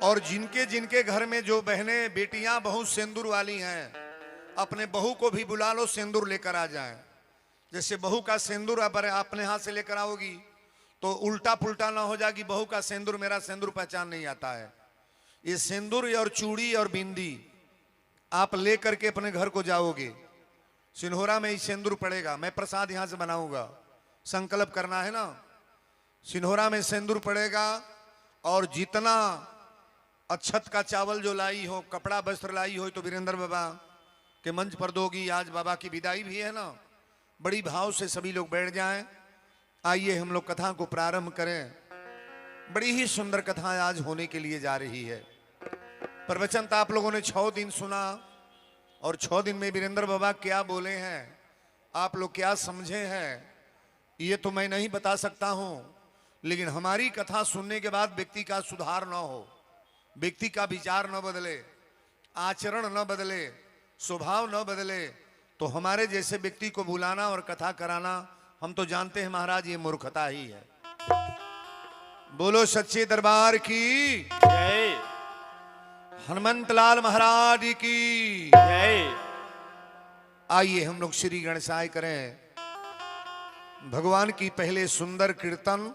और जिनके जिनके घर में जो बहनें बेटियां बहुत सिंदूर वाली हैं, अपने बहू को भी बुला लो, सिंदूर लेकर आ जाएं। जैसे बहू का सिंदूर अपने हाथ से लेकर आओगी तो उल्टा पुल्टा ना हो जाएगी, बहू का सिंदूर मेरा सिंदूर पहचान नहीं आता है। ये सिंदूर और चूड़ी और बिंदी आप लेकर के अपने घर को जाओगे, सिन्होरा में ही सिंदूर पड़ेगा। मैं प्रसाद यहां से बनाऊंगा, संकल्प करना है ना। सिन्होरा में सिंदूर पड़ेगा और जितना अक्षत का चावल जो लाई हो, कपड़ा वस्त्र लाई हो, तो वीरेंद्र बाबा के मंच पर दोगी। आज बाबा की विदाई भी है ना, बड़ी भाव से सभी लोग बैठ जाएं। आइए हम लोग कथा को प्रारंभ करें। बड़ी ही सुंदर कथा आज होने के लिए जा रही है। प्रवचन तो आप लोगों ने 6 दिन सुना और 6 दिन में वीरेंद्र बाबा क्या बोले हैं, आप लोग क्या समझे हैं, ये तो मैं नहीं बता सकता हूं। लेकिन हमारी कथा सुनने के बाद व्यक्ति का सुधार न हो, व्यक्ति का विचार न बदले, आचरण न बदले, स्वभाव न बदले, तो हमारे जैसे व्यक्ति को बुलाना और कथा कराना, हम तो जानते हैं महाराज ये मूर्खता ही है। बोलो सच्चे दरबार की जय। हनुमंत लाल महाराज की जय। आइए हम लोग श्री गणेशाय करें। भगवान की पहले सुंदर कीर्तन,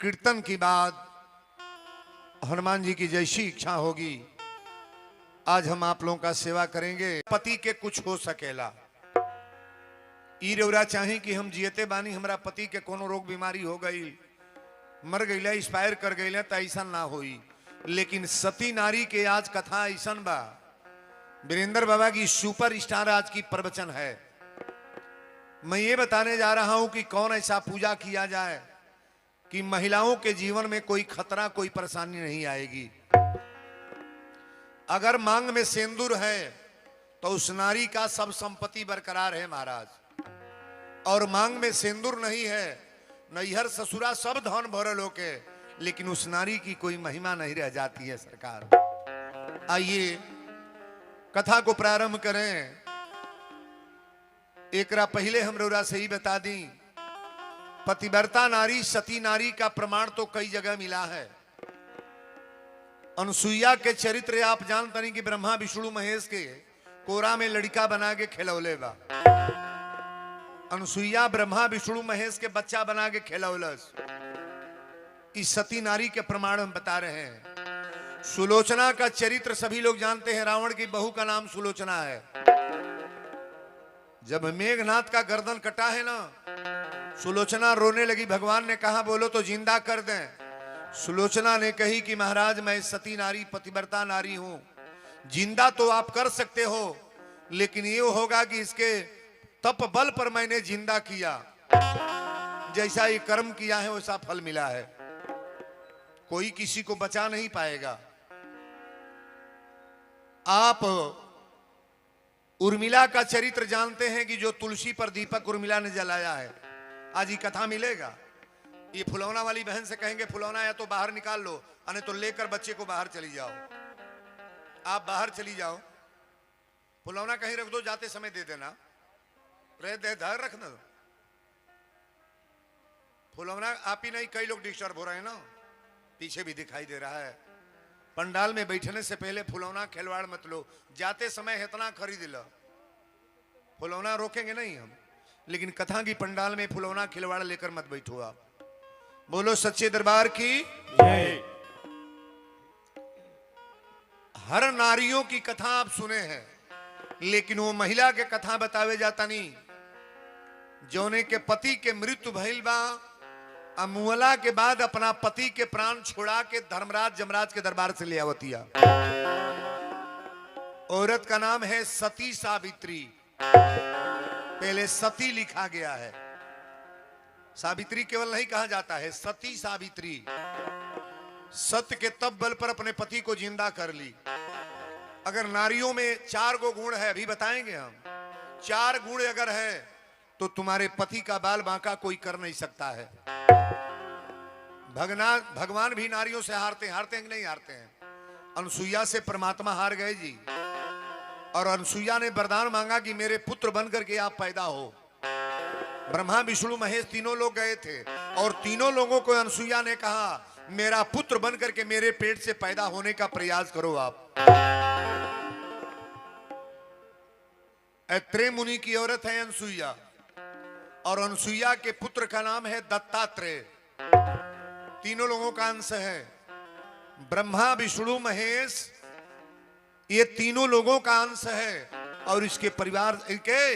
कीर्तन की बाद हनुमान जी की जैसी इच्छा होगी आज हम आप लोगों का सेवा करेंगे। पति के कुछ हो सकेला, ई रेवरा चाहे कि हम जियते बानी, हमारा पति के कोनो रोग बीमारी हो गई, मर गईला, एक्सपायर कर गईला, तो ऐसा ना होई। लेकिन सती नारी के आज कथा ऐसा बा। वीरेंद्र बाबा की सुपर स्टार आज की प्रवचन है। मैं ये बताने जा रहा हूं कि कौन ऐसा पूजा किया जाए कि महिलाओं के जीवन में कोई खतरा, कोई परेशानी नहीं आएगी। अगर मांग में सिंदूर है तो उस नारी का सब संपत्ति बरकरार है महाराज, और मांग में सिंदूर नहीं है, नैहर ससुरा सब धन भरल होके, लेकिन उस नारी की कोई महिमा नहीं रह जाती है सरकार। आइए कथा को प्रारंभ करें। एक रा पहले हम रोरा से ही बता दी, पतिव्रता नारी सती नारी का प्रमाण तो कई जगह मिला है। अनुसुईया के चरित्र आप जानते नहीं कि ब्रह्मा विष्णु महेश के कोरा में लड़का बना के खिलौले बा। अनुसुईया ब्रह्मा विष्णु महेश के बच्चा बना के खिलौलस। इस सती नारी के प्रमाण हम बता रहे हैं। सुलोचना का चरित्र सभी लोग जानते हैं, रावण की बहू का नाम सुलोचना है। जब मेघनाथ का गर्दन कटा है ना, सुलोचना रोने लगी, भगवान ने कहा बोलो तो जिंदा कर दें। सुलोचना ने कही कि महाराज मैं सती नारी पतिव्रता नारी हूं, जिंदा तो आप कर सकते हो, लेकिन ये होगा कि इसके तप बल पर मैंने जिंदा किया, जैसा ये कर्म किया है वैसा फल मिला है, कोई किसी को बचा नहीं पाएगा। आप उर्मिला का चरित्र जानते हैं कि जो तुलसी पर दीपक उर्मिला ने जलाया है। आज ये कथा मिलेगा। ये फुलौना वाली बहन से कहेंगे फुलौना या तो बाहर निकाल लो, अने तो लेकर बच्चे को बाहर चली जाओ। आप बाहर चली जाओ, फुलौना कहीं रख दो, जाते समय दे देना, धैर्य रखना। फुलौना आप ही नहीं, कई लोग डिस्टर्ब हो रहे हैं ना, पीछे भी दिखाई दे रहा है। पंडाल में बैठने से पहले फुलौना खिलवाड़ मत लो, जाते समय इतना खरीद लो। फुलौना रोकेंगे नहीं हम, लेकिन कथा की पंडाल में फुलौना खिलवाड़ लेकर मत बैठो आप। बोलो सच्चे दरबार की जय। हर नारियों की कथा आप सुने हैं, लेकिन वो महिला के कथा बतावे जाता नहीं, जौने के पति के मृत्यु भइल बा, अमुअला के बाद अपना पति के प्राण छोड़ा के धर्मराज जमराज के दरबार से ले आवतिया। औरत का नाम है सती सावित्री। पहले सती लिखा गया है, सावित्री केवल नहीं कहा जाता है, सती सावित्री। सत्य के तब बल पर अपने पति को जिंदा कर ली। अगर नारियों में 4 गो गुण है, अभी बताएंगे हम, 4 गुण अगर है तो तुम्हारे पति का बाल बांका कोई कर नहीं सकता है। भगवान भी नारियों से हारते हैं कि नहीं हारते हैं? अनुसुईया से परमात्मा हार गए जी, और अनुसुईया ने वरदान मांगा कि मेरे पुत्र बनकर के आप पैदा हो। ब्रह्मा विष्णु महेश तीनों लोग गए थे और तीनों लोगों को अनुसुईया ने कहा मेरा पुत्र बन करके मेरे पेट से पैदा होने का प्रयास करो आप। अत्रेय मुनि की औरत है अनसुईया, और अनसुईया के पुत्र का नाम है दत्तात्रेय। तीनों लोगों का अंश है, ब्रह्मा विष्णु महेश, ये तीनों लोगों का अंश है। और इसके परिवार के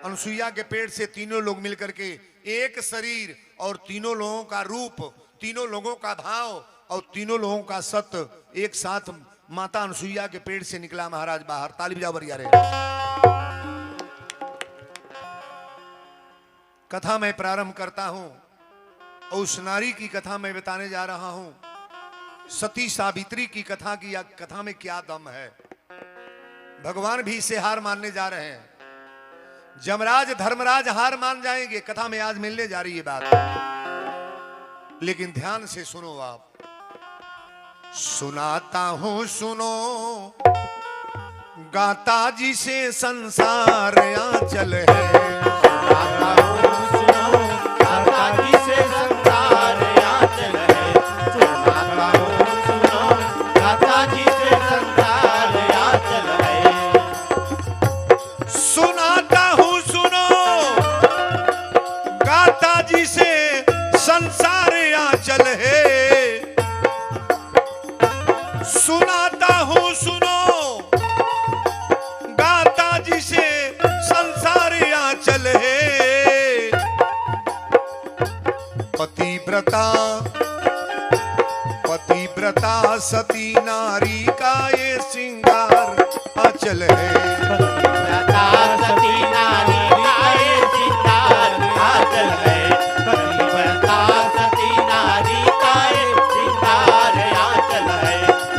अनसुईया के पेट से तीनों लोग मिलकर के एक शरीर और तीनों लोगों का रूप, तीनों लोगों का भाव और तीनों लोगों का सत्य एक साथ माता अनसुईया के पेट से निकला महाराज बाहर। ताली बजाओ बढ़िया रे। कथा मैं प्रारंभ करता हूं और उस नारी की कथा मैं बताने जा रहा हूं। सती सावित्री की कथा की कथा में क्या दम है। भगवान भी इसे हार मानने जा रहे हैं, जमराज धर्मराज हार मान जाएंगे। कथा में आज मिलने जा रही है बात, लेकिन ध्यान से सुनो आप। सुनाता हूं सुनो, गाता जी से संसार आंचल है। सुनाता हूं सुनो, गाता जी से संसार आंचल है। सुनाता हूं सुनो, गाता जी से संसार आंचल है। सुनाता हूं सुनो, गाता जी से संसार आंचल है। सुनाता हूं सुनो, गाता जी से संसार आंचल है। पतिव्रता सती नारी का ये श्रृंगार आंचल है। पतिव्रता सती नारी का ये श्रृंगार आंचल है। पतिव्रता सती नारी का ये श्रृंगार आंचल है।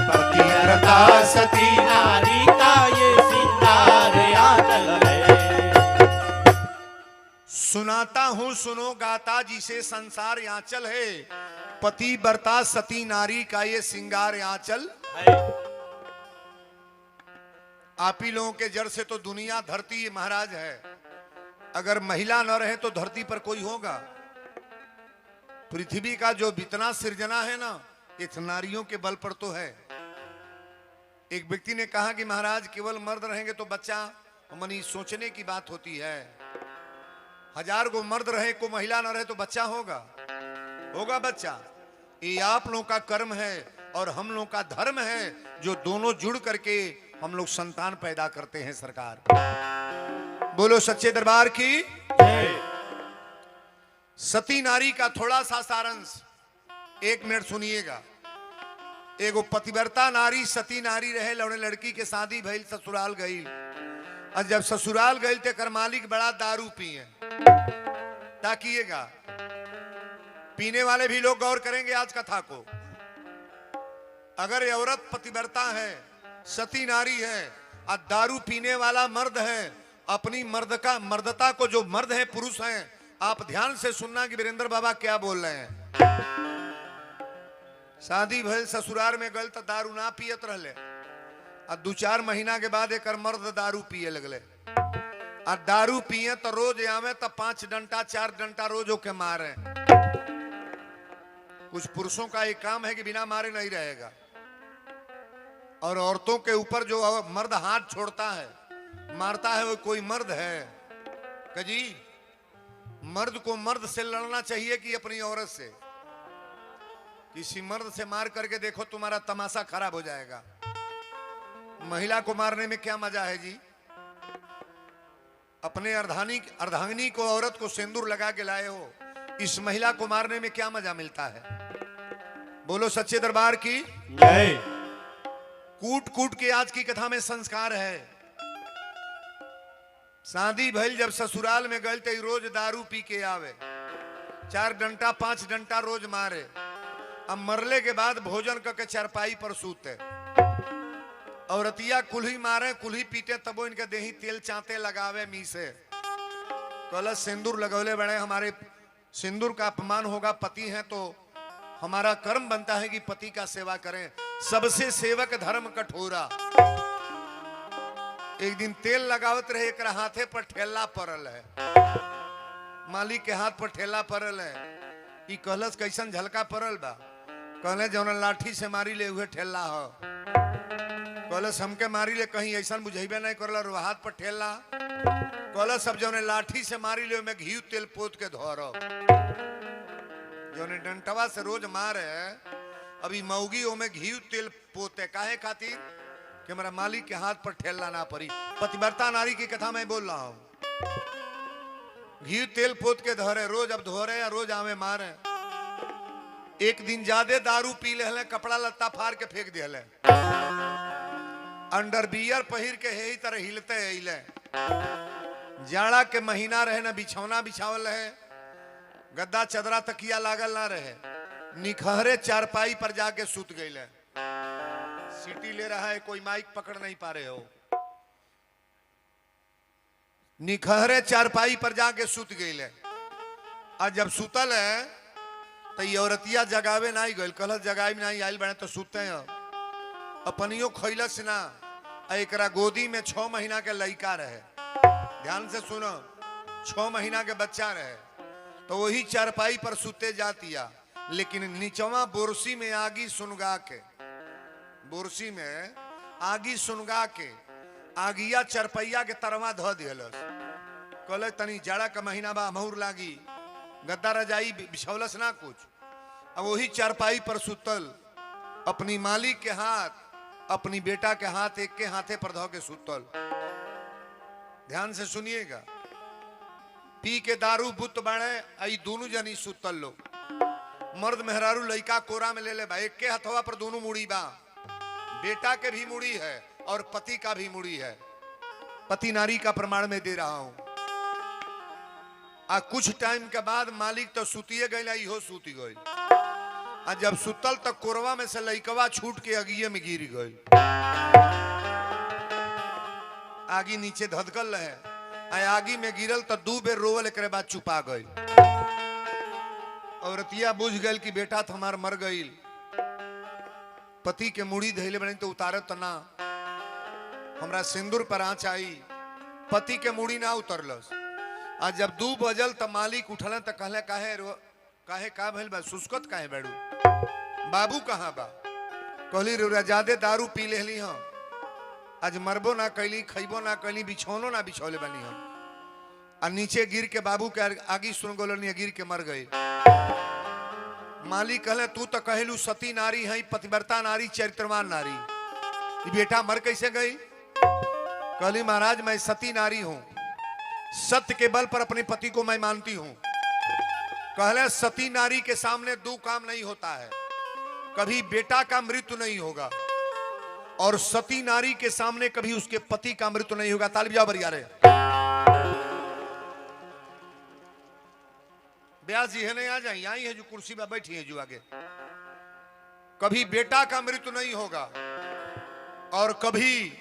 पतिव्रता सती नारी का ये श्रृंगार आंचल है। सुनाता हूं सुनो, गाता जी से संसार आंचल है। पतिव्रता सती नारी का ये श्रृंगार आंचल है। आप ही लोगों के जड़ से तो दुनिया धरती महाराज है। अगर महिला न रहे तो धरती पर कोई होगा। पृथ्वी का जो इतना सृजना है ना, इस नारियों के बल पर तो है। एक व्यक्ति ने कहा कि महाराज केवल मर्द रहेंगे तो बच्चा, मनी सोचने की बात होती है। 1000 को मर्द रहे को महिला न रहे तो बच्चा होगा, होगा बच्चा। ये आप लोगों का कर्म है और हम लोगों का धर्म है, जो दोनों जुड़ करके हम लोग संतान पैदा करते हैं। सरकार बोलो सच्चे दरबार की। सती नारी का थोड़ा सा सारांश 1 मिनट सुनिएगा। एगो पतिव्रता नारी सती नारी रहे, लौड़े लड़की के शादी भइल, ससुराल गई। और जब ससुराल गई तो कर मालिक बड़ा दारू पिए। ताकिएगा, पीने वाले भी लोग गौर करेंगे आज कथा को। अगर ये औरत पतिव्रता है, सती नारी है और दारू पीने वाला मर्द है, अपनी मर्दता को जो मर्द है, पुरुष हैं, आप ध्यान से सुनना कि वीरेंद्र बाबा क्या बोल रहे हैं। शादी भइल, ससुराल में गल तो दारू ना पियत रहले, और 2-4 महीना के बाद एक मर्द दारू पिए लगले। और दारू पिए तो रोज आवे तो 5 डंटा 4 डंटा रोज के मारे। कुछ पुरुषों का एक काम है कि बिना मारे नहीं रहेगा, और औरतों के ऊपर जो मर्द हाथ छोड़ता है, मारता है, वो कोई मर्द है कि जी? मर्द को मर्द से लड़ना चाहिए कि अपनी औरत से? किसी मर्द से मार करके देखो, तुम्हारा तमाशा खराब हो जाएगा। महिला को मारने में क्या मजा है जी? अपने अर्धांगिनी को, औरत को सिंदूर लगा के लाए हो, इस महिला को मारने में क्या मजा मिलता है? बोलो सच्चे दरबार की जय। कूट कूट के आज की कथा में संस्कार है। शादी भइल, जब ससुराल में गए तो रोज दारू पी के आवे, 4 डंटा 5 डंटा रोज मारे। अब मरले के बाद भोजन करके चारपाई पर सूते। औरतिया कुल्ही मारे, कुल्ही पीटे, तबो इनके देही तेल चांते लगावे मी से। कल सिंदूर लगौले बड़े, हमारे सिंदूर का अपमान होगा, पति हैं तो हमारा कर्म बनता है कि पति का सेवा करें। सबसे सेवक धर्म कठोरा। एक दिन तेल लगावत रहे, एक हाथे पर ठेला पड़ल है, मालिक के हाथ पर ठेला पड़ल है। ई कहलस कैसन झलका पड़ल बा? कहले जौन लाठी से मारी ले उहे ठेला हो। कहले हमके मारी ले कहीं ऐसा बुझेबे नहीं करला रो हाथ पर ठेला। कहले सब जौन लाठी से मारी ले में घी तेल पोत के धोरो। जौन डंटवा से रोज मारे अभी मौगी ओ में घी तेल पोते काहे खातिर कि हमारा मालिक के हाथ पर ठेला ना पड़ी। पतिव्रता नारी की कथा मैं बोल रहा हूं। घी तेल पोत के धरे रोज अब धोरे या रोज आवे मारे। एक दिन ज्यादा दारू पी ले कपड़ा लत्ता फाड़ के फेंक दिले। अंडरवियर पहिर के यही तरह हिलते हिले। जाड़ा के महीना रहे ना बिछौना बिछावल रहे, गद्दा चदरा तकिया लागल ना रहे, निखहरे चारपाई पर जाके सुत गए। सीटी ले रहा है कोई माइक पकड़ नहीं पा रहे हो। निखहरे चारपाई पर जाके सुत गए। आज जब सुतल है तो ये औरतिया जगावे नहीं गई। कल जगावे नहीं आयल बने तो सुते हैं अपनियो खैलस ना। एकरा गोदी में 6 महीना के लड़का रहे। ध्यान से सुनो, 6 महीना के बच्चा रहे तो वही चारपाई पर सुते जातिया। लेकिन नीचवा बोरसी में आगी सुनगा के, बोरसी में आगी सुनगा के आगिया चरपैया के तरवा धो दिलस। कहले तनी जाड़ा का महीना बा महूर लागी, गद्दा रजाई बिछौलस ना कुछ। अब वही चारपाई पर सुतल अपनी मालिक के हाथ अपनी बेटा के हाथ एक के हाथे पर धो के सुतल। ध्यान से सुनिएगा, पी के दारू बुत बाणे आई दोनों जनी सुतल लो। मर्द मेहरारू लइका कोरा में ले ले भाई, एक के हथवा पर दोनों मुड़ी बा। बेटा के भी मुड़ी है और पति का भी मुड़ी है। पति नारी का प्रमाण में दे रहा हूं। कुछ टाइम के बाद मालिक तो सुतिए गई, इहो सुती गई। जब सुतल तक कोरवा में से लइकवा छूट के अगिए में गिर गई। आगी नीचे धधकल रहे, आगी में गिरल तो 2 बेर रोवल, एक बाद चुपा गई। औरतिया बुझ गई कि बेटा तो हमार मर गई। पति के मुड़ी धैले बने तो उतारे तो ना, हमरा सिंदूर पर आँच आई, पति के मुड़ी ना उतरलस। आज जब 2 बजल तो मालिक उठल तो कहले काहे का भइल बा, सुस्कत काहे बैठू, बाबू कहाँ बा। कहली रे ज्यादा दारू पी लेली हम, आज मरबो ना कैली, खैबो ना कैली, बिछौनो ना बिछौले बनी हम। नीचे गिर के बाबू के आगी सुन गोलनी, गिर के मर गई। मालिक कहले तू तो कहलू सती नारी है, पतिव्रता नारी, चरित्रवान नारी, ये बेटा मर कैसे गई। कहली महाराज मैं सती नारी हूं, सत्य के बल पर अपने पति को मैं मानती हूं। कहले सती नारी के सामने 2 काम नहीं होता है, कभी बेटा का मृत्यु नहीं होगा और सती नारी के सामने कभी उसके पति का मृत्यु नहीं होगा। ताली बजाओ बरिया रे। ब्यास जी है नहीं आ जाए, यही है जो कुर्सी पर बैठी है जो आगे। कभी बेटा का मृत्यु नहीं होगा और कभी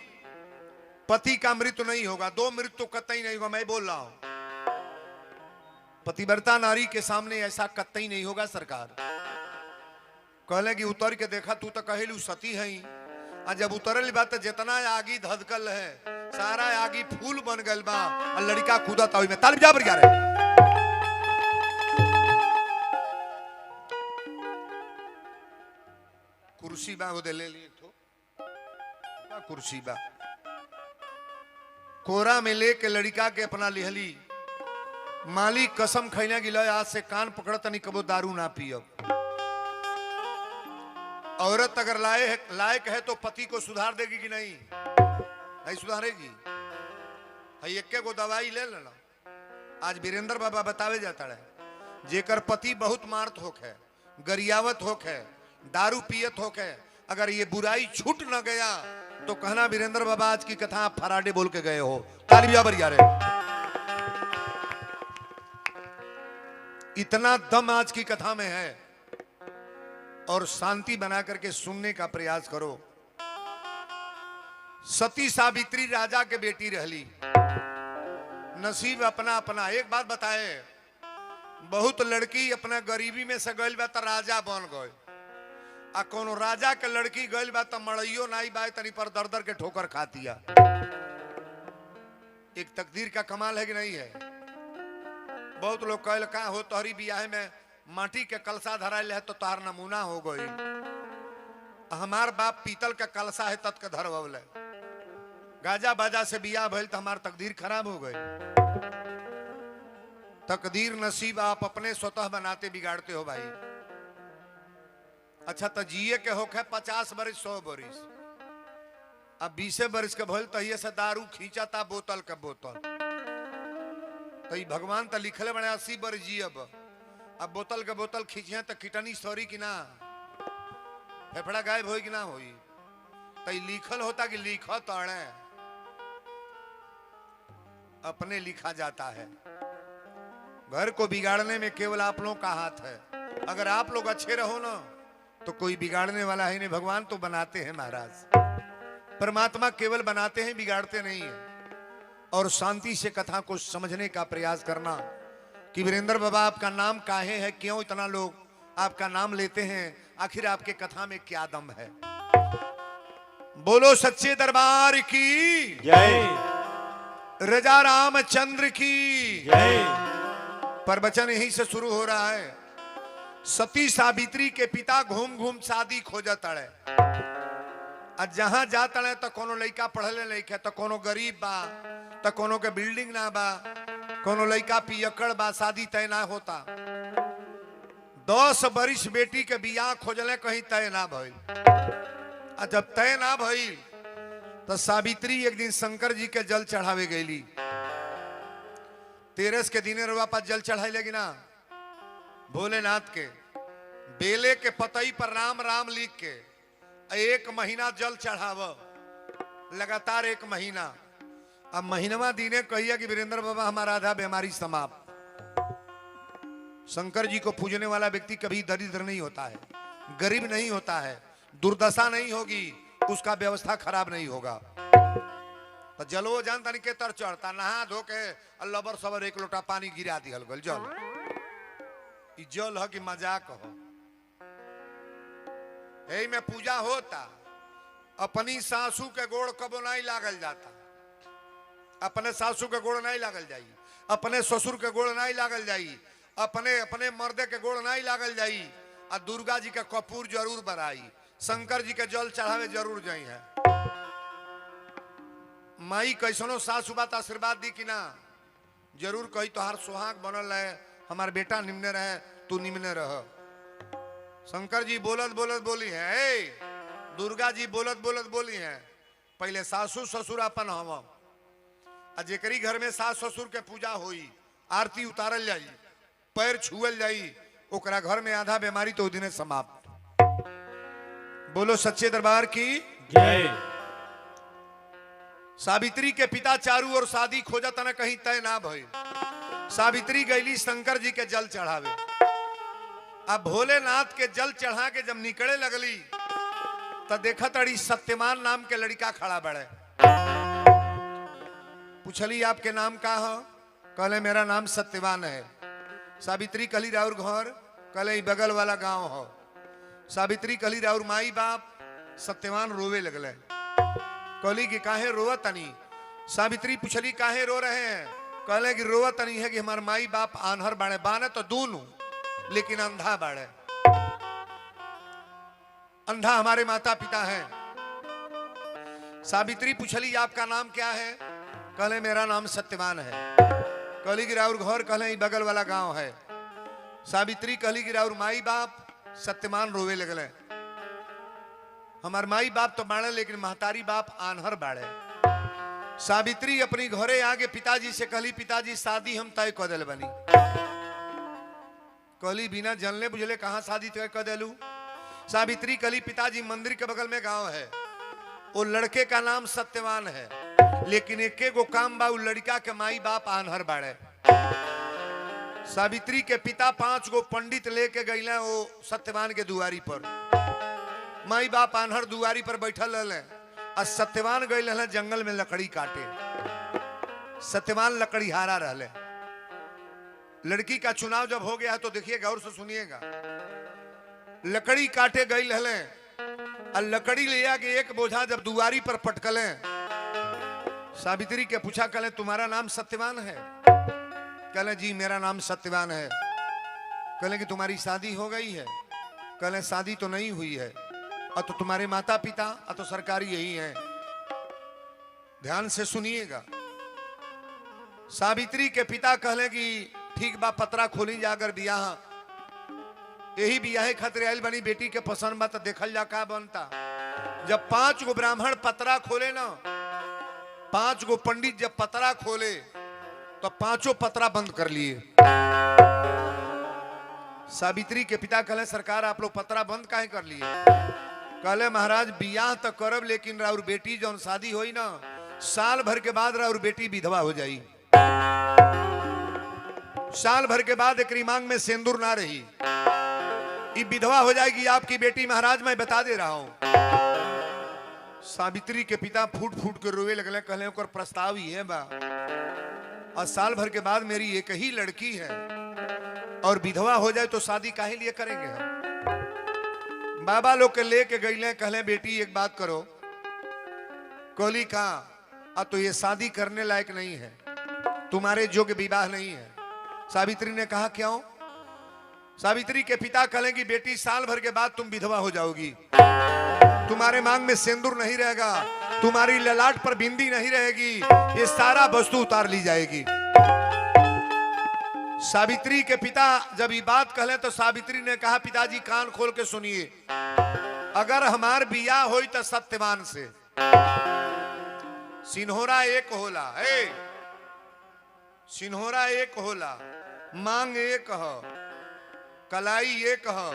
पति का मृत्यु नहीं होगा। 2 मृत्यु कतई नहीं होगा। मैं बोल रहा हूं पतिव्रता नारी के सामने ऐसा कतई नहीं होगा। सरकार कहले कि उतर के देखा, तू तो कहेलू सती है। जब उतरल बात जितना आगी धधकल है, सारा आगी फूल बन गल बा और लड़का कूदत में। ताली बजा बरिया रे। कुर्सी बा हो दे ले ली तो कुर्सी बा कोरा में लेके लड़का के अपना लिहली। मालिक कसम खैना गिलो आज से कान पकड़त नहीं कबो दारू ना पियब। औरत अगर लायक है तो पति को सुधार देगी कि नहीं, नहीं सुधारेगी। एक गो दवाई ले लेना। आज वीरेंद्र बाबा बतावे जाता है, जेकर पति बहुत मारत होके, गरियावत होके, दारू पियत होके, अगर ये बुराई छूट न गया तो कहना वीरेंद्र बाबा आज की कथा आप फराडे बोल के गए हो। ताली बजा बरिया रे। इतना दम आज की कथा में है और शांति बना करके सुनने का प्रयास करो। सती सावित्री राजा के बेटी रहली, नसीब अपना अपना। एक बात बताए, बहुत लड़की अपना गरीबी में से गइल बा त राजा बन गए, आ कोनो राजा के लड़की गइल बा त मड़इयो नाई बा तनी पर दर दर के ठोकर खातिया। एक तकदीर का कमाल है कि नहीं है। बहुत लोग कहल का हो तोहरी बियाह में माटी के कलसा धराइल है तो तार नमूना हो गई। हमार बाप पीतल के कलसा है तत् के धरवल है। गाजा बाजा से बिया भइल तो हमार तकदीर खराब हो गई। तकदीर नसीब आप अपने स्वतः बनाते बिगाड़ते हो भाई। अच्छा तो जिए के होखे 50 बरिस 100 बरिस, अब 20 बरिस के भइल तहिए से दारू खींचाता बोतल के बोतल। तो भगवान तो लिखले बने 80 बरिस जियब, अब बोतल के बोतल खींचे तो किटनी सॉरी कि ना, फेफड़ा गायब होई कि ना होई। तो लिखल होता कि लिखत अड़े अपने लिखा जाता है। घर को बिगाड़ने में केवल आप लोगों का हाथ है। अगर आप लोग अच्छे रहो ना तो कोई बिगाड़ने वाला है नहीं। भगवान तो बनाते हैं महाराज, परमात्मा केवल बनाते हैं, बिगाड़ते नहीं है। और शांति से कथा को समझने का प्रयास करना कि वीरेंद्र बाबा आपका नाम काहे है, क्यों इतना लोग आपका नाम लेते हैं, आखिर आपके कथा में क्या दम है। बोलो सच्चे दरबार की जय, रजा रामचंद्र की जय। प्रवचन यहीं से शुरू हो रहा है। सती सावित्री के पिता घूम घूम शादी खोजत अड़े। जहां जात अड़े तो कोनो लड़का पढ़ले लिखे, तो कोनो गरीब बा, तो कोनो के बिल्डिंग ना बा, कोनो लड़का पियकड़ बा, शादी तय ना होता। 10 बरिस बेटी के बियाह खोजले, कहीं तय ना भइल। जब तय ना भइल तो सावित्री एक दिन शंकर जी के जल चढ़ावे गईली। तेरस के दिने रवा पर जल चढ़ाई लेगी ना भोलेनाथ के। बेले के पतई पर राम राम लिख के 1 महीना जल चढ़ाव, लगातार 1 महीना। अब महीनवा दिने कहिए कि वीरेंद्र बाबा हमारा आधा बीमारी समाप्त। शंकर जी को पूजने वाला व्यक्ति कभी दरिद्र नहीं होता है, गरीब नहीं होता है, दुर्दशा नहीं होगी, उसका व्यवस्था खराब नहीं होगा। तो जलो जानता नहीं के तर चढ़ता, नहा धो के लबर सबर 1 लोटा पानी गिरा दिहल गल। जल ई जल है कि मजाक हो। यही में पूजा होता। अपनी सासू के गोड़ कबो नहीं लागल जाता, अपने सासू के गोड़ नहीं लागल जाई, अपने ससुर के गोड़ नहीं लागल जाई, अपने अपने मर्दे के गोड़ नहीं लागल जाई। आ दुर्गा जी का कपूर जरूर बराई, शंकर जी के जल चढ़ावे जरूर जाई है। माई कैसनो सासू बात आशीर्वाद दी कि ना, जरूर कही तोहार सुहाग बनल है, हमार बेटा निम्ने रहे, तू निम्ने रह। शंकर जी बोलत बोलत बोली है, दुर्गा जी बोलत बोलत बोली है, पहले सासू ससुर अपन हम। जेकरी घर में सास ससुर के पूजा होई, आरती उतारल जाई, पैर छुअल जाई, ओकरा घर में आधा बीमारी तो दिने समाप्त। बोलो सच्चे दरबार की जय। सावित्री के पिता चारू और शादी खोजत न कहीं तय ना भइल। सावित्री गईली शंकर जी के जल चढ़ावे। अब भोलेनाथ के जल चढ़ा के जब निकले लगली तो देखा तड़ी सत्यवान नाम के लड़का खड़ा बड़े। पूछली आपके नाम का हो? कहले मेरा नाम सत्यवान है। सावित्री कहली राउर घर? कहले बगल वाला गांव हो। सावित्री कहली राउर माई बाप? सत्यवान रोवे लगले। कहली कि काहे रोवा तनी? सावित्री पूछली काहे रो रहे हैं? कहले कि रोवा तनी है कि हमार माई बाप आन्हर बाड़े, बाने तो दूनू लेकिन अंधा बाड़े। अंधा हमारे माता पिता हैं। सावित्री पूछली आपका नाम क्या है? कहले मेरा नाम सत्यवान है। कहली कि राउर घर? कहले बगल वाला गांव है। सावित्री कहली कि राउर माई बाप? सत्यवान रोवे लगले। हमार माई बाप तो बाड़े लेकिन महतारी बाप आन्हर बाड़े। सावित्री अपनी घरे आगे पिताजी से कहली पिताजी शादी हम तय कर दिल बनी। कहली बिना जानले बुझले कहां शादी तय कर दिलू? सावित्री कहली पिताजी मंदिर के बगल में गांव है, वो लड़के का नाम सत्यवान है, लेकिन एके गो काम बा, लड़का के माई बाप आन्हर बाड़े। सावित्री के पिता 5 गो पंडित लेके गईले वो सत्यवान के दुआरी पर। माई बाप आन्हर दुआरी पर बैठल रहे और सत्यवान गईल रहे जंगल में लकड़ी काटे। सत्यवान लकड़ीहारा रहले। लड़की का चुनाव जब हो गया है तो देखिए गौर से सुनिएगा। लकड़ी काटे गईल रहे और लकड़ी ले आके एक बोझा जब दुआरी पर पटकले, सावित्री के पूछा कहले तुम्हारा नाम सत्यवान है? कहले जी मेरा नाम सत्यवान है। कहले कि तुम्हारी शादी हो गई है? कहले शादी तो नहीं हुई है। और तो तुम्हारे माता पिता तो सरकारी यही है। ध्यान से सुनिएगा। सावित्री के पिता कहले कि ठीक बा, पतरा खोली जा, अगर बियाह यही बियाह खातिर आयल बनी, बेटी के पसंद बा तो देखल जा का बनता। जब 5 गो ब्राह्मण पतरा खोले ना, 5 गो पंडित जब पतरा खोले तो 5 पतरा बंद कर लिए। सावित्री के पिता कहले सरकार आप लोग पतरा बंद काहे कर लिए? कहले महाराज बियाह तो करब, लेकिन राउर बेटी जौन शादी होई ना, साल भर के बाद राउर बेटी विधवा हो जाई। साल भर के बाद एकरी मांग में सिंदूर ना रही, ये विधवा हो जाएगी आपकी बेटी महाराज, मैं बता दे रहा हूं। सावित्री के पिता फूट फूट के रोवे लगले। कहले ओकर प्रस्ताव ही है बा, और साल भर के बाद मेरी एक ही लड़की है और विधवा हो जाए तो शादी काहे लिए करेंगे हम? बाबा लोग के लेके गईले। कहले बेटी एक बात करो। कहली कहा तो ये शादी करने लायक नहीं है, तुम्हारे योग्य विवाह नहीं है। सावित्री ने कहा क्यों? सावित्री के पिता कहले कि बेटी साल भर के बाद तुम विधवा हो जाओगी, तुम्हारे मांग में सिंदूर नहीं रहेगा, तुम्हारी ललाट पर बिंदी नहीं रहेगी, ये सारा वस्तु उतार ली जाएगी। सावित्री के पिता जब ये बात कहले तो सावित्री ने कहा पिताजी कान खोल के सुनिए, अगर हमार बियाह होई तो सत्यवान से। सिन्होरा एक होला, सिन्होरा एक होला, मांग एक ह, कलाई एक ह,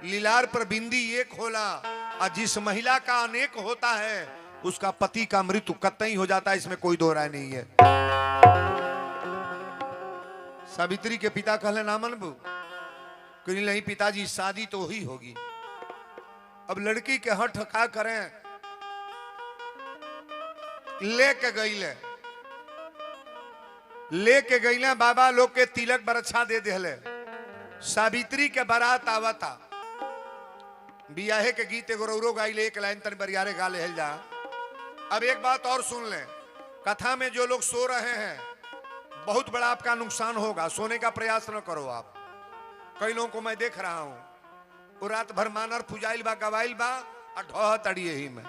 लीलार पर बिंदी एक होला। और जिस महिला का अनेक होता है उसका पति का मृत्यु कतई हो जाता है, इसमें कोई दो राय नहीं है। सावित्री के पिता कहले ना मनबू? कहली नहीं पिताजी शादी तो ही होगी। अब लड़की के हठ का करें, लेके गईले बाबा लोग के तिलक बरछा दे देले। सावित्री के बारात आवता, बियाहे के गीत एगो रौरो गाइले, एक लाइन तन बरियारे गा ले जा। अब एक बात और सुन लें, कथा में जो लोग सो रहे हैं बहुत बड़ा आपका नुकसान होगा, सोने का प्रयास न करो आप। कई लोगों को मैं देख रहा हूं, वो रात भर मानर पुजाइल बा, गवाइल बा, और ढह तड़िए ही में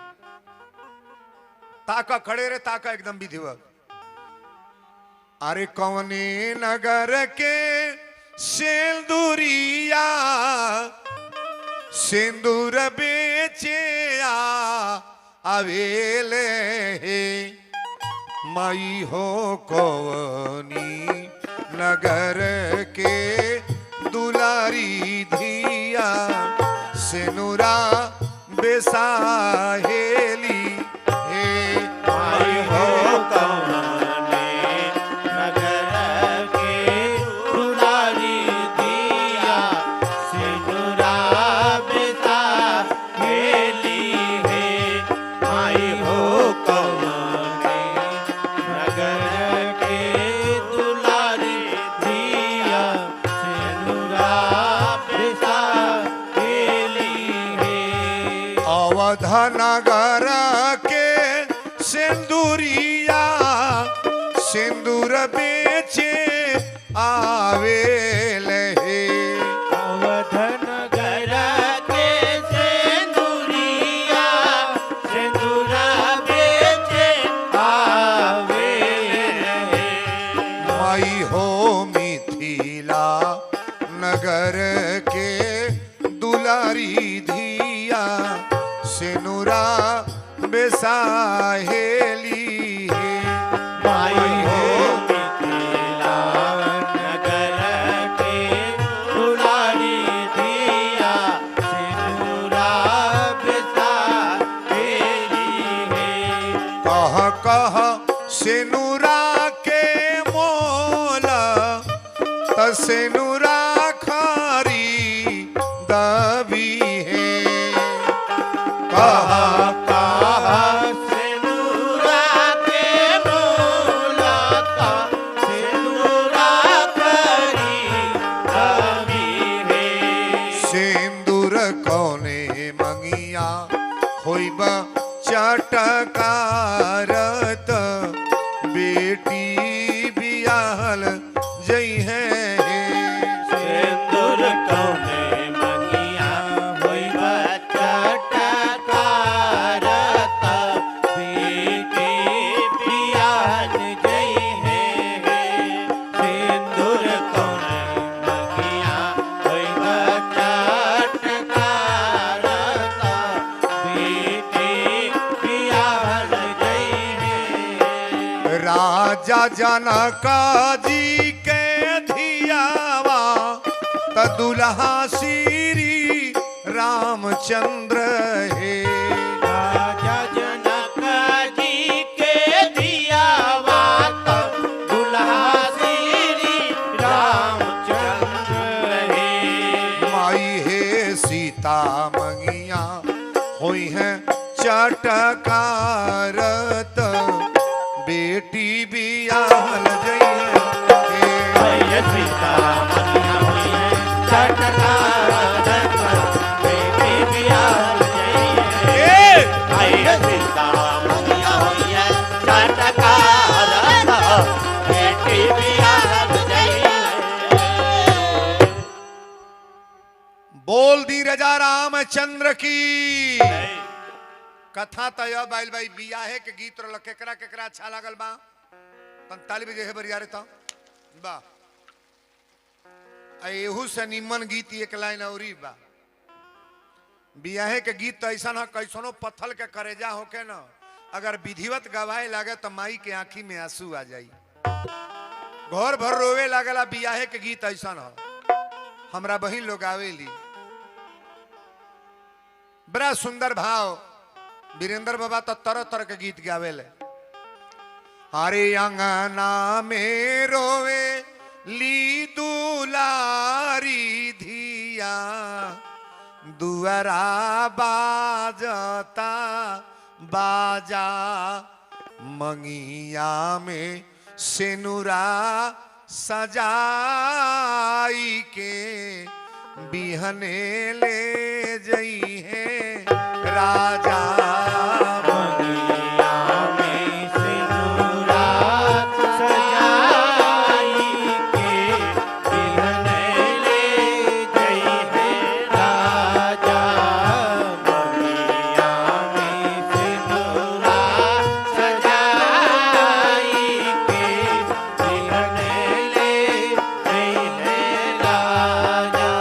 ताका खड़े रे, ताका एकदम विधिवत। अरे कौने नगर के सिंदूरिया सिंदूर बेचे आवेले हे, माई हो कौनी नगर के दुलारी धिया, सिनुरा बेसाहेली हे, माई हो कौनी नगर के दुलारी धिया, सिनुरा बेसाहेली हे, माई हो कौनी नगर के दुलारी धिया, सिनुरा बेसाहेली हे। अवध नगर के सिंदूरिया सिंदूर बेचे आवेले हे, अवध नगर के सिंदूरिया सिंदूरा बेचे आवेले हे, माई हो मिथिला नगर के दुलारी धिया, सिनुरा बेसाहेली हे, माई हो मिथिला नगर के दुलारी धिया, सिंदूरा बेसाहेली हे। कह कह सिनुरा के मोल, त सिनुरा खरी दबी है। कह सिंदूरा के मोलता, सिंदूरा करी दबी है। सिंदूर कौने मंगिया होइब चटकारत, बेटी बियाहल जई है। सिंदूर राजा जनका जी के धियावा त दुल्हा श्री रामचंद्र हे। राजा जनक जी के दियावा तो दुल्हा श्री रामचंद्र हे। माई हे सीता मंगिया हुई है चटकारत बेटी बियाहल जइए जय सीता मनिया हुई है चटकारत बेटी बियाहल जइए। जय सीता मनिया हुई है चटकारत बेटी बियाहल जइए। बोल दी रजा रामचंद्र की। कथा तय बाइल भाई बियाहे के गीत रो केकरा केकरा अच्छा लागल बा तन ताली बजे है बरिया रे ता बा एहू से निमन गीत एक लाइन औरी बा। बियाहे के गीत तो ऐसा न कैसनो पत्थल के करेजा होके न अगर विधिवत गवाए लागे तो माई के आंखी में आंसू आ जाई, घर भर रोवे लागला। बियाहे के गीत ऐसा न हमरा बहिन लोग आवेली, बड़ा सुंदर भाव। वीरेंद्र बाबा तो तरह तरह के गीत गावेले। हरे अंगना में रोवे ली दुलारी धिया दुआरा बाजता बाजा मंगिया में सेनुरा सजाई के बिहने ले जई है राजा। मंगिया में सिंदूरा सजाई के बिहने ले गई है राजा। मंगिया में सिंदूरा सजाई के बिहने ले गई है राजा।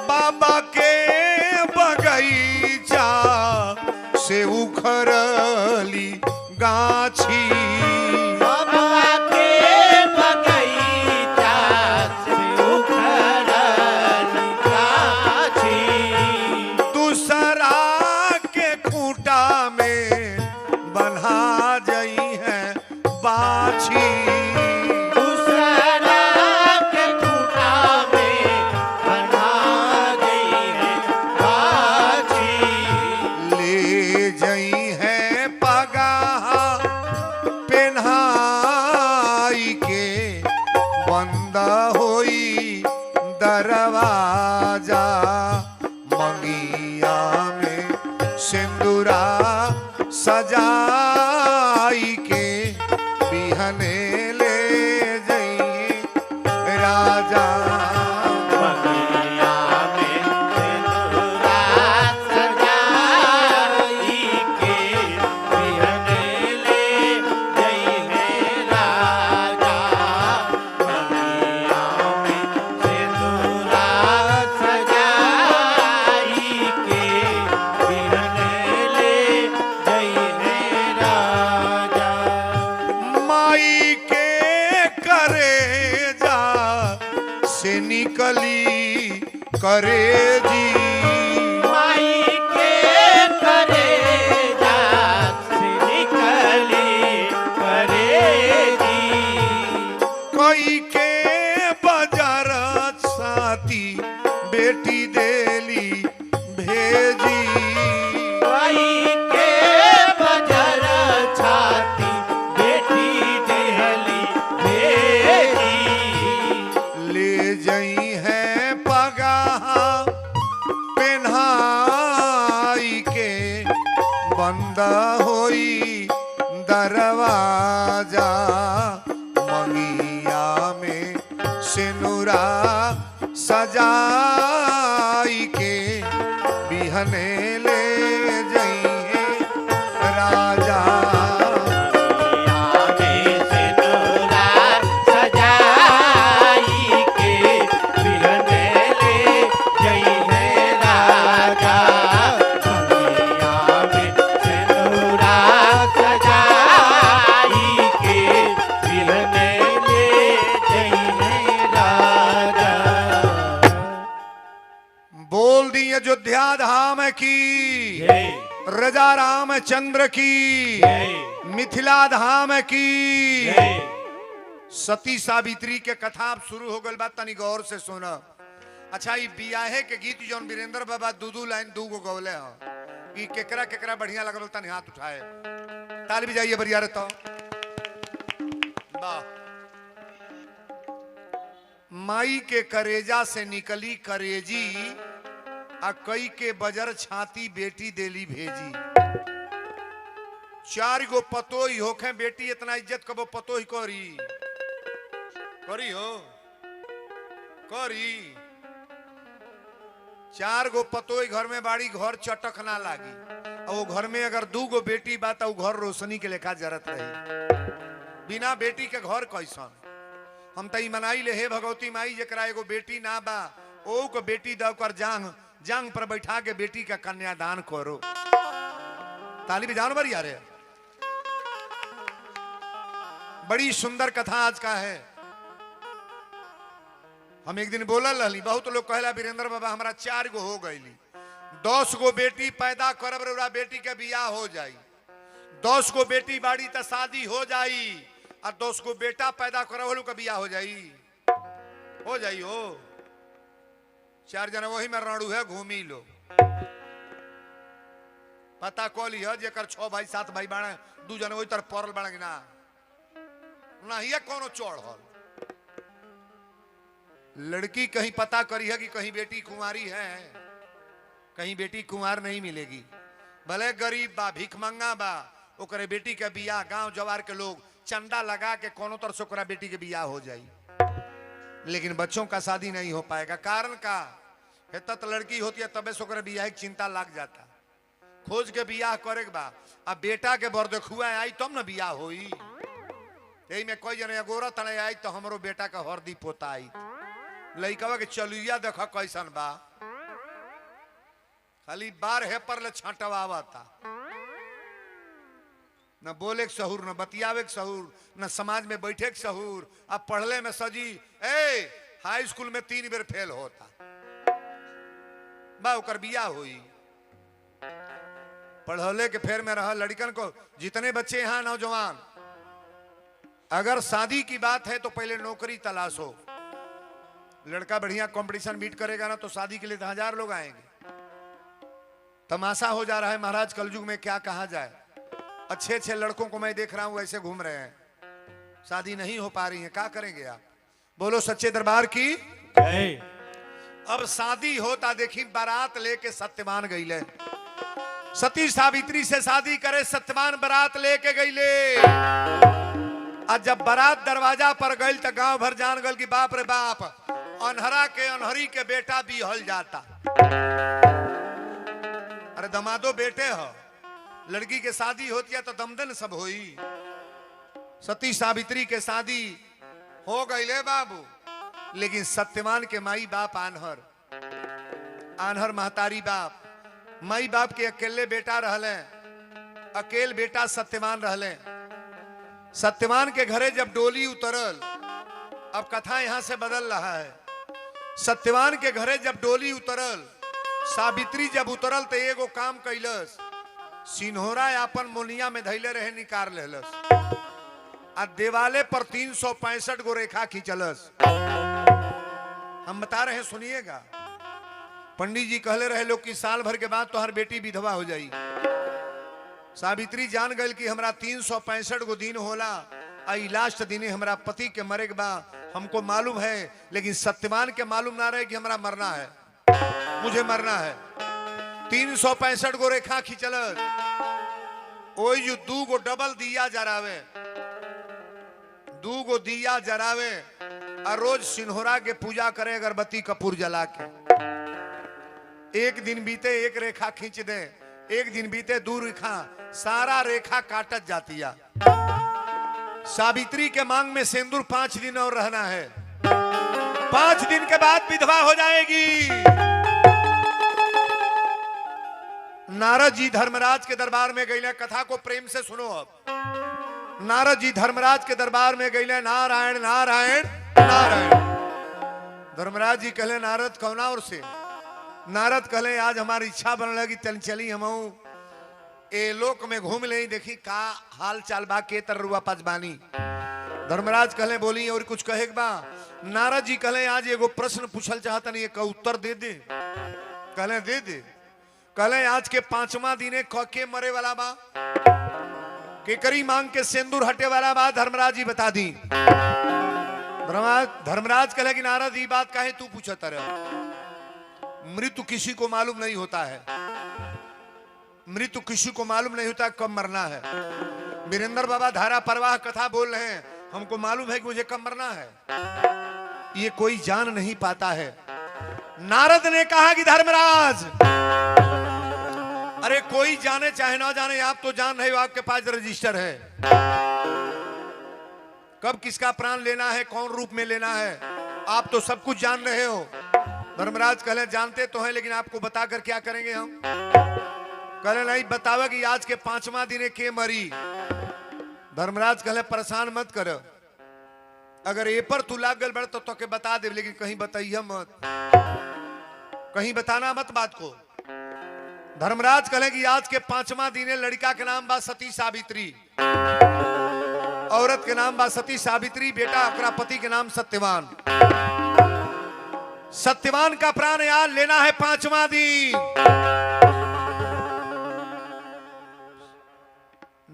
बाबा के बगीचा से उखरली गाछी बाबा के बगीचा से उखरली गाछी। दूसरा के खूंटा में बन्हा जई है बाछी। दूसरा के खूंटा में बन्हा गई है बाछी। ले जई है पगाहा पेन्हाई के बंद होई दरवाजा मंगिया में सिंदूरा सजाई के बिहने ले जई राजा। मंगिया में सिंदूरा सजाई के बिहने ले गई है राजा। मंगिया में सिंदूरा सजाई के बिहने ले गई है राजा। माई के करेजा से निकली करेजी माई के करेजा से निकली करेजी। कोई के बाजार साथी बेटी देली भेजी। कोई के बजर छाती बेटी देहली भेजी। ले जई है पगाहा पेन्हाई के बंद होई दरवाजा मंगिया में सिनुरा सजाई के बिहने ले जई है राजा। मंगिया में सिंदूरा सजाई के बिहने ले गई है राजा। मंगिया में सिंदूरा सजाई के की, जय रजा रामचंद्र की, जय मिथिला धाम की। जय। सती सावित्री के कथा अब शुरू हो गल बा, तनी गौर से सुना। अच्छा, ये बियाहे के गीत जौन वीरेंद्र बाबा दू लाइन दू गो गौले हो, ई केकरा केकरा बढ़िया लगल तनी हाथ उठाए, ताली भी जाइए बढ़िया रहता। वाह। माई के करेजा से निकली करेजी, आ कई के बजर छाती बेटी देली भेजी। 4 गो पतोही होखे बेटी, इतना इज्जत कबो पतोही करी हो करी। 4 गो पतोही घर में बाड़ी, घर चटक ना लागी। और वो घर में अगर 2 गो बेटी बा तो घर रोशनी के लेखा जरत रही। बिना बेटी के घर कैसन। हम तई मनाई ले, हे भगवती माई जकरा एगो बेटी ना बा, ओ को बेटी द कर जांग पर बैठा के बेटी का कन्यादान करो। ताली भी जान बड़ी आ रहे। बड़ी सुंदर कथा आज का है। हम एक दिन बोलल रहली, बहुत लोग कहला वीरेंद्र बाबा हमारा 4 गो हो गईली, 10 गो बेटी पैदा करब रउरा बेटी के बियाह हो जाई। 10 गो बेटी बाड़ी त शादी हो जाई, और 10 गो बेटा पैदा करब का बियाह हो जाई हो। 4 जना वही में रणू है, घूमी लो। पता कॉली है जेकर 6 भाई 7 भाई बाड़े, 2 जना वही तरफ पड़ल बाड़े ना ही कोनो चढ़ल। लड़की कहीं पता करी है कि कहीं बेटी कुंवारी है, कहीं बेटी कुंवार नहीं मिलेगी। भले गरीब बा, भीख मंगा बा, ओकरे बेटी के बियाह गांव जवार के लोग चंदा लगा के कोनो तरह से ओकरा बेटी के बियाह हो जाई, लेकिन बच्चों का शादी नहीं हो पाएगा। कारण का है, तत लड़की होती है तबे से ओकरा बियाह की चिंता लग जाता। खोज के बियाह करे के बा, अब बेटा के बर देखुआ आई तब न बियाह होई। यही में कोई जने गोरा तने आई तो हमरो बेटा का हरदी पोता आई। लइकवा के चलुइया देखा कैसन बा, खाली बार है पर ले छाटवावता, न बोले के सहूर, न बतियावे के सहूर, न समाज में बैठे के सहूर। अब पढ़ले में सजी हाई स्कूल में 3 बेर फेल होता बा, ओकर बियाह हुई। पढ़ले के फेर में रहा। लड़कन को जितने बच्चे यहाँ नौजवान, अगर शादी की बात है तो पहले नौकरी तलाशो। लड़का बढ़िया कंपटीशन बीट करेगा ना तो शादी के लिए 1000 लोग आएंगे। तमाशा हो जा रहा है महाराज कलयुग में, क्या कहा जाए। अच्छे लड़कों को मैं देख रहा हूं ऐसे घूम रहे हैं, शादी नहीं हो पा रही है, क्या करेंगे आप? बोलो सच्चे दरबार की। अब शादी होता, देखी बारात लेके सत्यवान गईले। सती सावित्री से शादी करे सत्यवान बारात लेके गईले। आज जब बारात दरवाजा पर गई तो गांव भर जान गल कि बाप रे बाप, अनहरा के अनहरी के बेटा भी हल जाता। अरे दमादो बेटे हो, लड़की के शादी होती है तो दमदन सब होई। सती सावित्री के शादी हो गई ले बाबू, लेकिन सत्यवान के माई बाप आनहर महतारी बाप, माई बाप के अकेले बेटा रहले, अकेल बेटा सत्यवान रहले। सत्यवान के घरे जब डोली उतरल, अब कथा यहां से बदल रहा है। सत्यवान के घरे जब डोली उतरल, सावित्री जब उतरल तो एगो काम कैलस, सिन्होरा अपन मोनिया में धैले रहे निकाल लेलस, आ देवाले पर 365 गो रेखा खींचलस। हम बता रहे हैं, सुनिएगा। पंडित जी कहले रहे लोग कि साल भर के बाद तो हर बेटी विधवा हो जाई। सावित्री जान गई कि हमरा 365 गो दिन होला, आई लास्ट दिन हमरा पति के मरे के बाद हमको मालूम है, लेकिन सत्यवान के मालूम ना रहे कि हमरा मरना है, मुझे मरना है। 365 गो रेखा खींचलस, ओई जो 2 गो डबल दिया जरावे, 2 गो दिया जरावे, और रोज सिन्होरा के पूजा करे अगरबत्ती कपूर जला के। एक दिन बीते 1 रेखा खींच दे, एक दिन बीते 2 रेखा, सारा रेखा काटत जाती है। सावित्री के मांग में सिंदूर 5 दिन और रहना है, 5 दिन के बाद विधवा हो जाएगी। नारद जी धर्मराज के दरबार में गईले, कथा को प्रेम से सुनो। अब नारद जी धर्मराज के दरबार में गईले, नारायण नारायण नारायण। धर्मराज जी कहले नारद कौना और से? नारद कहले आज हमारी इच्छा बन लगी चली हम ए लोक में घूम ले देखी का हाल चाल बा के तरुआ पजबानी। धर्मराज कहले बोली और कुछ कहे बा। नारद जी कहले आज एगो प्रश्न पूछल चाहता नहीं का उत्तर दे दे। कहले दे दे। कहले आज के 5वां दिने के मरे वाला बा केकरी मांग के सिंदूर हटे वाला बा धर्मराज जी बता दी। धर्मराज कहले कि नारद ये बात काहे तू पूछता रहे। मृत्यु किसी को मालूम नहीं होता है। मृत्यु किसी को मालूम नहीं होता कब मरना है। वीरेंद्र बाबा धारा प्रवाह कथा बोल रहे हैं हमको मालूम है कि मुझे कब मरना है। ये कोई जान नहीं पाता है। नारद ने कहा कि धर्मराज अरे कोई जाने चाहे ना जाने आप तो जान रहे हो आपके पास रजिस्टर है। कब किसका प्राण लेना है कौन रूप में लेना है आप तो सब कुछ जान रहे हो। धर्मराज कहले जानते तो हैं लेकिन आपको बताकर क्या करेंगे हम। कहले नहीं बतावा कि आज के 5वां दिने के मरी। धर्मराज कहले परेशान मत कर अगर ए पर तू लाग गल बड़ तो के बता दे लेकिन कहीं बताइए मत कहीं बताना मत बात को। धर्मराज कहले कि आज के 5वां दिने लड़का के नाम बा सती सावित्री औरत के नाम बा सती सावित्री बेटा ओकरा पति के नाम सत्यवान। सत्यवान का प्राण यार लेना है 5वां दिन।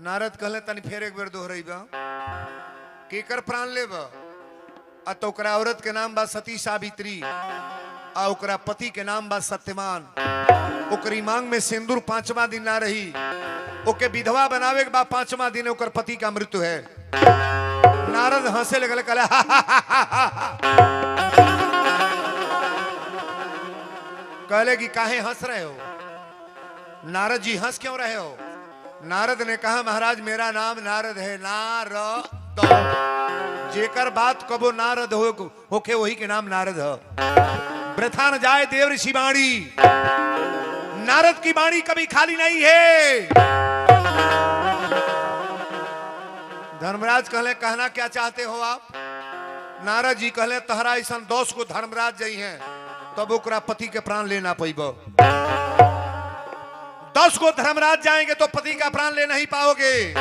नारद कहले तनी फेर एक बेर दोहराई बा केकर प्राण लेब आ तो ओकरा औरत के नाम बा सती सावित्री आ ओकरा पति के नाम बा सत्यवान। ओकरी मांग में सिंदूर 5वां दिन ना रही ओके विधवा बनावे के बाद 5वां दिन ओकर पति का मृत्यु है। नारद हंसे लगल कहले कहले कि काहे हंस रहे हो। नारद जी हंस क्यों रहे हो। नारद ने कहा महाराज मेरा नाम नारद है। नारद जेकर बात कबो नारद होके वही के नाम नारद है। वृथा न जाए देव ऋषि वाणी। नारद की वाणी कभी खाली नहीं है। धर्मराज कहले कहना क्या चाहते हो आप। नारद जी कहले तहरा ऐसा दोष को धर्मराज जई हैं तब ओकरा पति के प्राण लेना पैब। 10 को धर्मराज जाएंगे तो पति का प्राण ले नहीं पाओगे।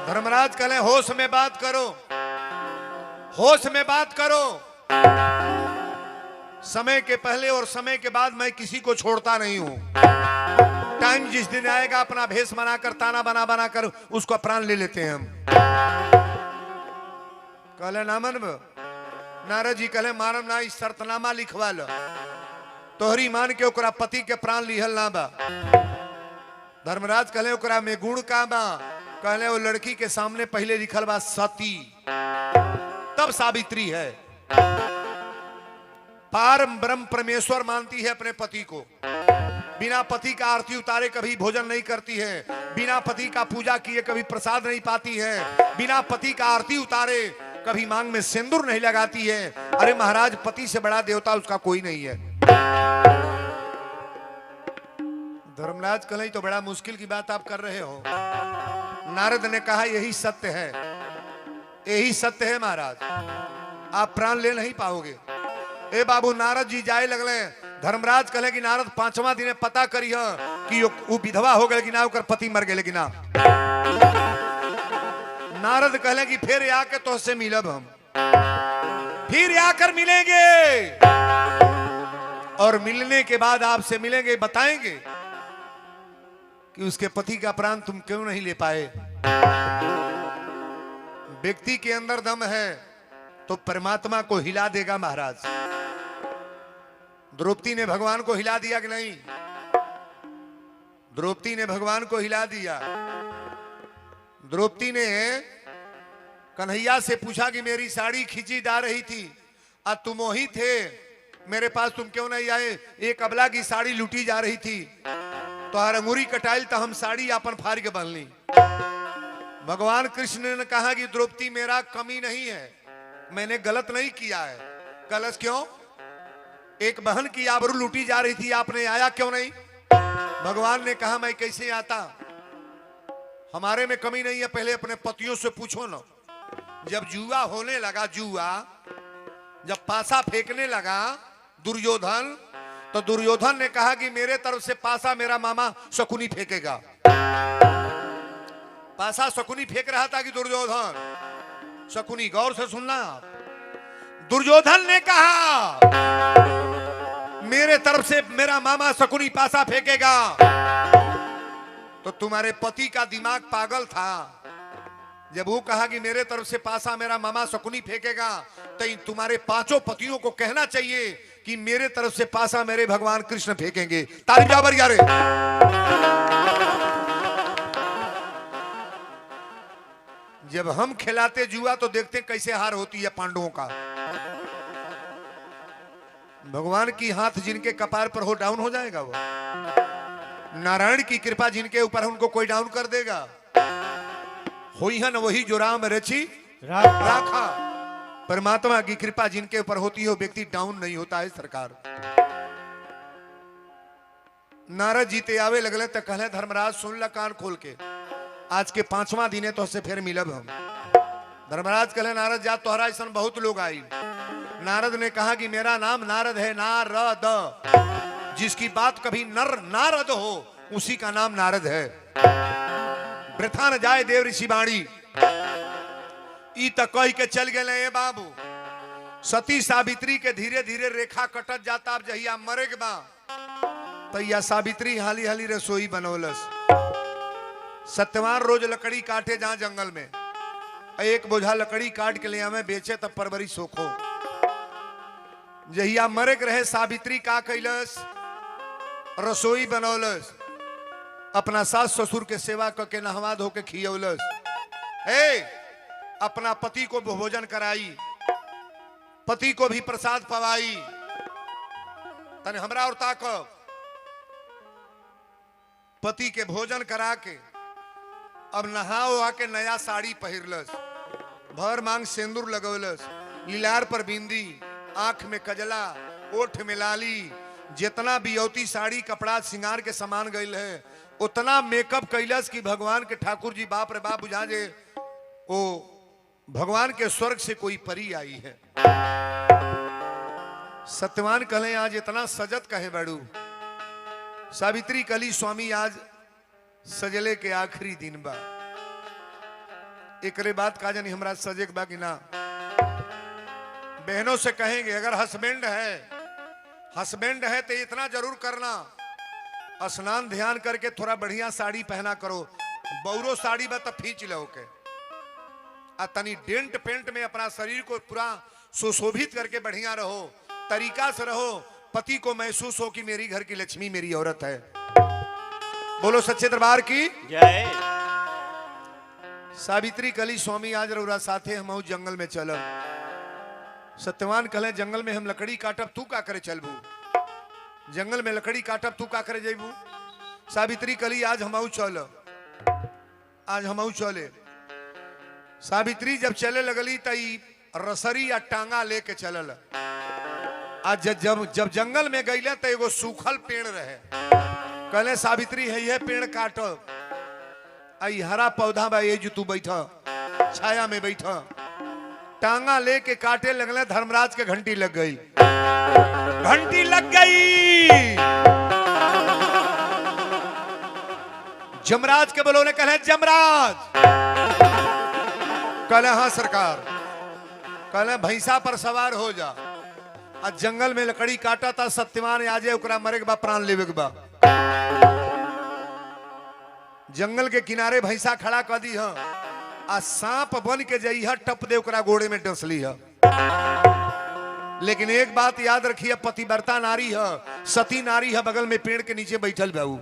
धर्मराज कहले होश में बात करो होश में बात करो। समय के पहले और समय के बाद मैं किसी को छोड़ता नहीं हूं। टाइम जिस दिन आएगा अपना भेष बनाकर ताना बना बना कर उसका प्राण ले लेते हैं हम। कहले ना मनब। नारद जी कहले मानव ना शर्तनामा लिखवा लो तोहरी मान के ओकरा पति के प्राण लिहल ना बा। धर्मराज कहले ओकरा में गुण का बा। कहले वो लड़की के सामने पहले लिखल बा सती तब सावित्री है। पारम ब्रह्म परमेश्वर मानती है अपने पति को। बिना पति का आरती उतारे कभी भोजन नहीं करती है। बिना पति का पूजा किए कभी प्रसाद नहीं पाती है। बिना पति का आरती उतारे कभी मांग में सिंदूर नहीं लगाती है। अरे महाराज पति से बड़ा देवता उसका कोई नहीं है। धर्मराज कहले तो बड़ा मुश्किल की बात आप कर रहे हो। नारद ने कहा यही सत्य है यही सत्य है महाराज आप प्राण ले नहीं पाओगे। ए बाबू नारद जी जाए लगले। धर्मराज कहले कि नारद 5वां दिन पता करी कि वो विधवा हो गए कि ना ओकर पति मर गए कि ना। नारद कहले कि फिर आके तो से मिलब हम फिर आकर मिलेंगे और मिलने के बाद आपसे मिलेंगे बताएंगे कि उसके पति का प्राण तुम क्यों नहीं ले पाए। व्यक्ति के अंदर दम है तो परमात्मा को हिला देगा महाराज। द्रौपदी ने भगवान को हिला दिया कि नहीं। द्रौपदी ने भगवान को हिला दिया। द्रौपदी ने कन्हैया से पूछा कि मेरी साड़ी खींची जा रही थी आज तुम वही थे मेरे पास तुम क्यों नहीं आए। एक अबला की साड़ी लूटी जा रही थी तो अंगूरी कटाइल तो हम साड़ी अपन फाड़ के बन ली। भगवान कृष्ण ने कहा कि द्रौपदी मेरा कमी नहीं है मैंने गलत नहीं किया है। गलत क्यों। एक बहन की आबरू लूटी जा रही थी आपने आया क्यों नहीं। भगवान ने कहा मैं कैसे आता हमारे में कमी नहीं है पहले अपने पतियों से पूछो ना। जब जुआ होने लगा जुआ जब पासा फेंकने लगा दुर्योधन, तो दुर्योधन ने कहा कि मेरे तरफ से पासा मेरा मामा शकुनी फेंकेगा। पासा शकुनी फेंक रहा था कि दुर्योधन? शकुनी, गौर से सुनना आप। दुर्योधन ने कहा मेरे तरफ से मेरा मामा शकुनी पासा फेंकेगा, तो तुम्हारे पति का दिमाग पागल था। जब वो कहा कि मेरे तरफ से पासा मेरा मामा शकुनी फेंकेगा, तो इन तुम्हारे पांचों पतियों को कहना चाहिए कि मेरे तरफ से पासा मेरे भगवान कृष्ण फेंकेंगे। तारीफ जाबर यारे। जब हम खिलाते जुआ तो देखते कैसे हार होती है पांडवों का। भगवान की हाथ जिनके कपार पर हो डाउन हो जाएगा वो। नारायण की कृपा जिनके ऊपर है उनको कोई डाउन कर देगा। होई है न वही जो राम रची राखा। परमात्मा की कृपा जिनके ऊपर होती है वो व्यक्ति डाउन नहीं होता है सरकार। नारद जीते आवे लगले तो कहले धर्मराज सुन ल कान खोल के, आज के 5वां दिन है तो उससे फिर मिलब हम। धर्मराज कहले नारद जा तोहरा ऐसा बहुत लोग आई। नारद ने कहा कि मेरा नाम नारद है, नारद। जिसकी बात कभी नर नारद हो उसी का नाम नारद है। वृथा न जाए देव ऋषि वाणी। ई तक कह के चल गए बाबू। सती सावित्री के धीरे धीरे रेखा कटत जाता। अब जहिया मरे के बा तैया सावित्री हाली हाली रसोई बनौलस। सत्यवान रोज लकड़ी काटे जहां जंगल में, एक बोझा लकड़ी काट के ले आवे बेचे तब परवरी सोखो। जहिया मरे के रहे सावित्री का कैलस, रसोई बनौलस। अपना सास ससुर के सेवा करके नहवा धो के खियौलस। अपना पति को भोजन कराई, पति को भी प्रसाद पवाई। तने हमरा और ताक पति के भोजन करा के अब नहाओ आके नया साड़ी पहिरलस। भर मांग सिंदूर लगौलस, लीलार पर बिंदी, आंख में कजला, ओठ में लाली। जितना बियौती साड़ी कपड़ा सिंगार के सामान गईल है उतना मेकअप कैलस कि भगवान के ठाकुर जी बाप रे बाप बुझा जे ओ भगवान के स्वर्ग से कोई परी आई है। सत्यवान कहले आज इतना सजत कहे बड़ू। सावित्री कली स्वामी आज सजले के आखिरी दिन बा। एकरे बात का जानी हमरा सजे के बा कि ना। बहनों से कहेंगे अगर हस्बैंड है तो इतना जरूर करना, स्नान ध्यान करके थोड़ा बढ़िया साड़ी पहना करो। बौरो साड़ी बा तो खींच लो के आ तनी डेंट पेंट में अपना शरीर को पूरा सुशोभित करके बढ़िया रहो, तरीका से रहो। पति को महसूस हो कि मेरी घर की लक्ष्मी मेरी औरत है। बोलो सच्चे दरबार की जय। सावित्री कली स्वामी आज रउरा साथे हम जंगल में चल। सत्यवान कहले जंगल में हम लकड़ी काटब तू का करे चलबू। जंगल में लकड़ी काटब तू का करे जैबू। सावित्री कली आज हम चल, आज हम चले। सावित्री जब चले लगली तई रसरी या टांगा लेके चलल। आज जब जंगल में गईले तो एगो सूखल पेड़ रहे। कहले सावित्री है ये पेड़ काट, आई हरा पौधा बा ये जो तू बैठा छाया में बैठा। टांगा लेके काटे लगले, धर्मराज के घंटी लग गई। घंटी लग गई। जमराज के बोलो ने कहले जमराज। कहले हाँ सरकार। कहले भैंसा पर सवार हो जा। आज जंगल में लकड़ी काटा था सत्यवान आजे ओकरा मरे के बा प्राण लेवे के बा। जंगल के किनारे भैंसा खड़ा कर दी है। आ सांप बन के जई है टप दे ओकरा गोड़े में डसली है। लेकिन एक बात याद रखिए, पतिव्रता नारी है, सती नारी है, बगल में पेड़ के नीचे बैठल बाबू।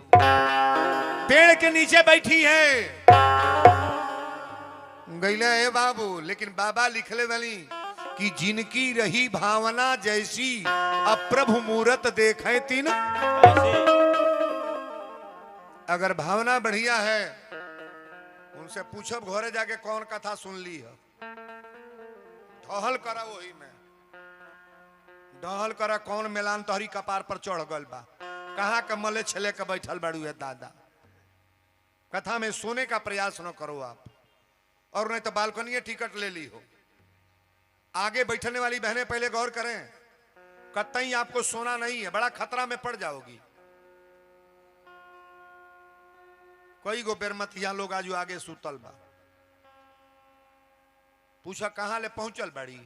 पेड़ के नीचे बैठी है गईले है बाबू। लेकिन बाबा लिखले वाली कि जिनकी रही भावना जैसी अब प्रभु मूरत देखे तीन। अगर भावना बढ़िया है उनसे पूछब घरे जाके कौन कथा सुन ली है। ढहल करा वही में ढहल करा कौन मेलान तोहरी कपार पर चढ़ गल बा। कहाँ का मले छले के बैठल बाड़ू है दादा। कथा में सोने का प्रयास न करो आप, और नहीं तो बालकनी टिकट ले ली हो। आगे बैठने वाली बहनें पहले गौर करें। कतई आपको सोना नहीं है, बड़ा खतरा में पड़ जाओगी। कोई गो बेरमतिया लोग आज आगे सुतल बा, पूछा कहां ले पहुंचल बाड़ी,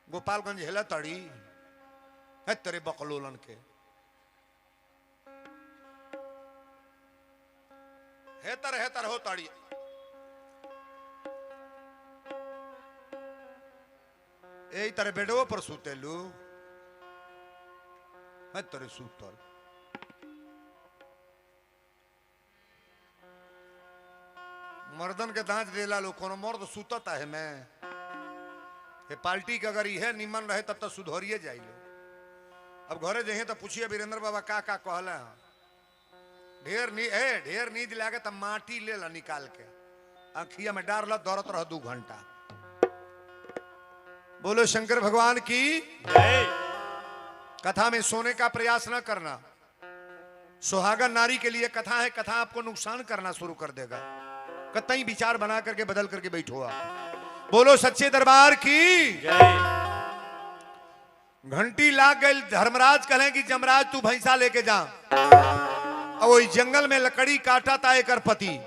गोपालगंज हेला तड़ी है तेरे बकलोलन के, हेतर हो ताड़ी। यही तरह बेडो पर सुतेलू है तेरे सुतल। मर्दन के दांत देला लो, कोनो मर्द सुतता है मैं ये पार्टी के अगर यह निमन रहे तब तो सुधरिए जाइए। अब घरे जहे तो पूछिए वीरेंद्र बाबा का कहला है, ढेर नींद लागे तो माटी ले ला निकाल के आखिया में डार ला, दौड़त रह 2 घंटा। बोलो शंकर भगवान की जय। कथा में सोने का प्रयास न करना, सुहागन नारी के लिए कथा है, कथा आपको नुकसान करना शुरू कर देगा। कतई विचार बना करके बदल करके बैठो आप। बोलो सच्चे दरबार की जय। घंटी लाग गई, धर्मराज कहे कि जमराज तू भैंसा लेके जा। और वही जंगल में लकड़ी काटा था एक पति,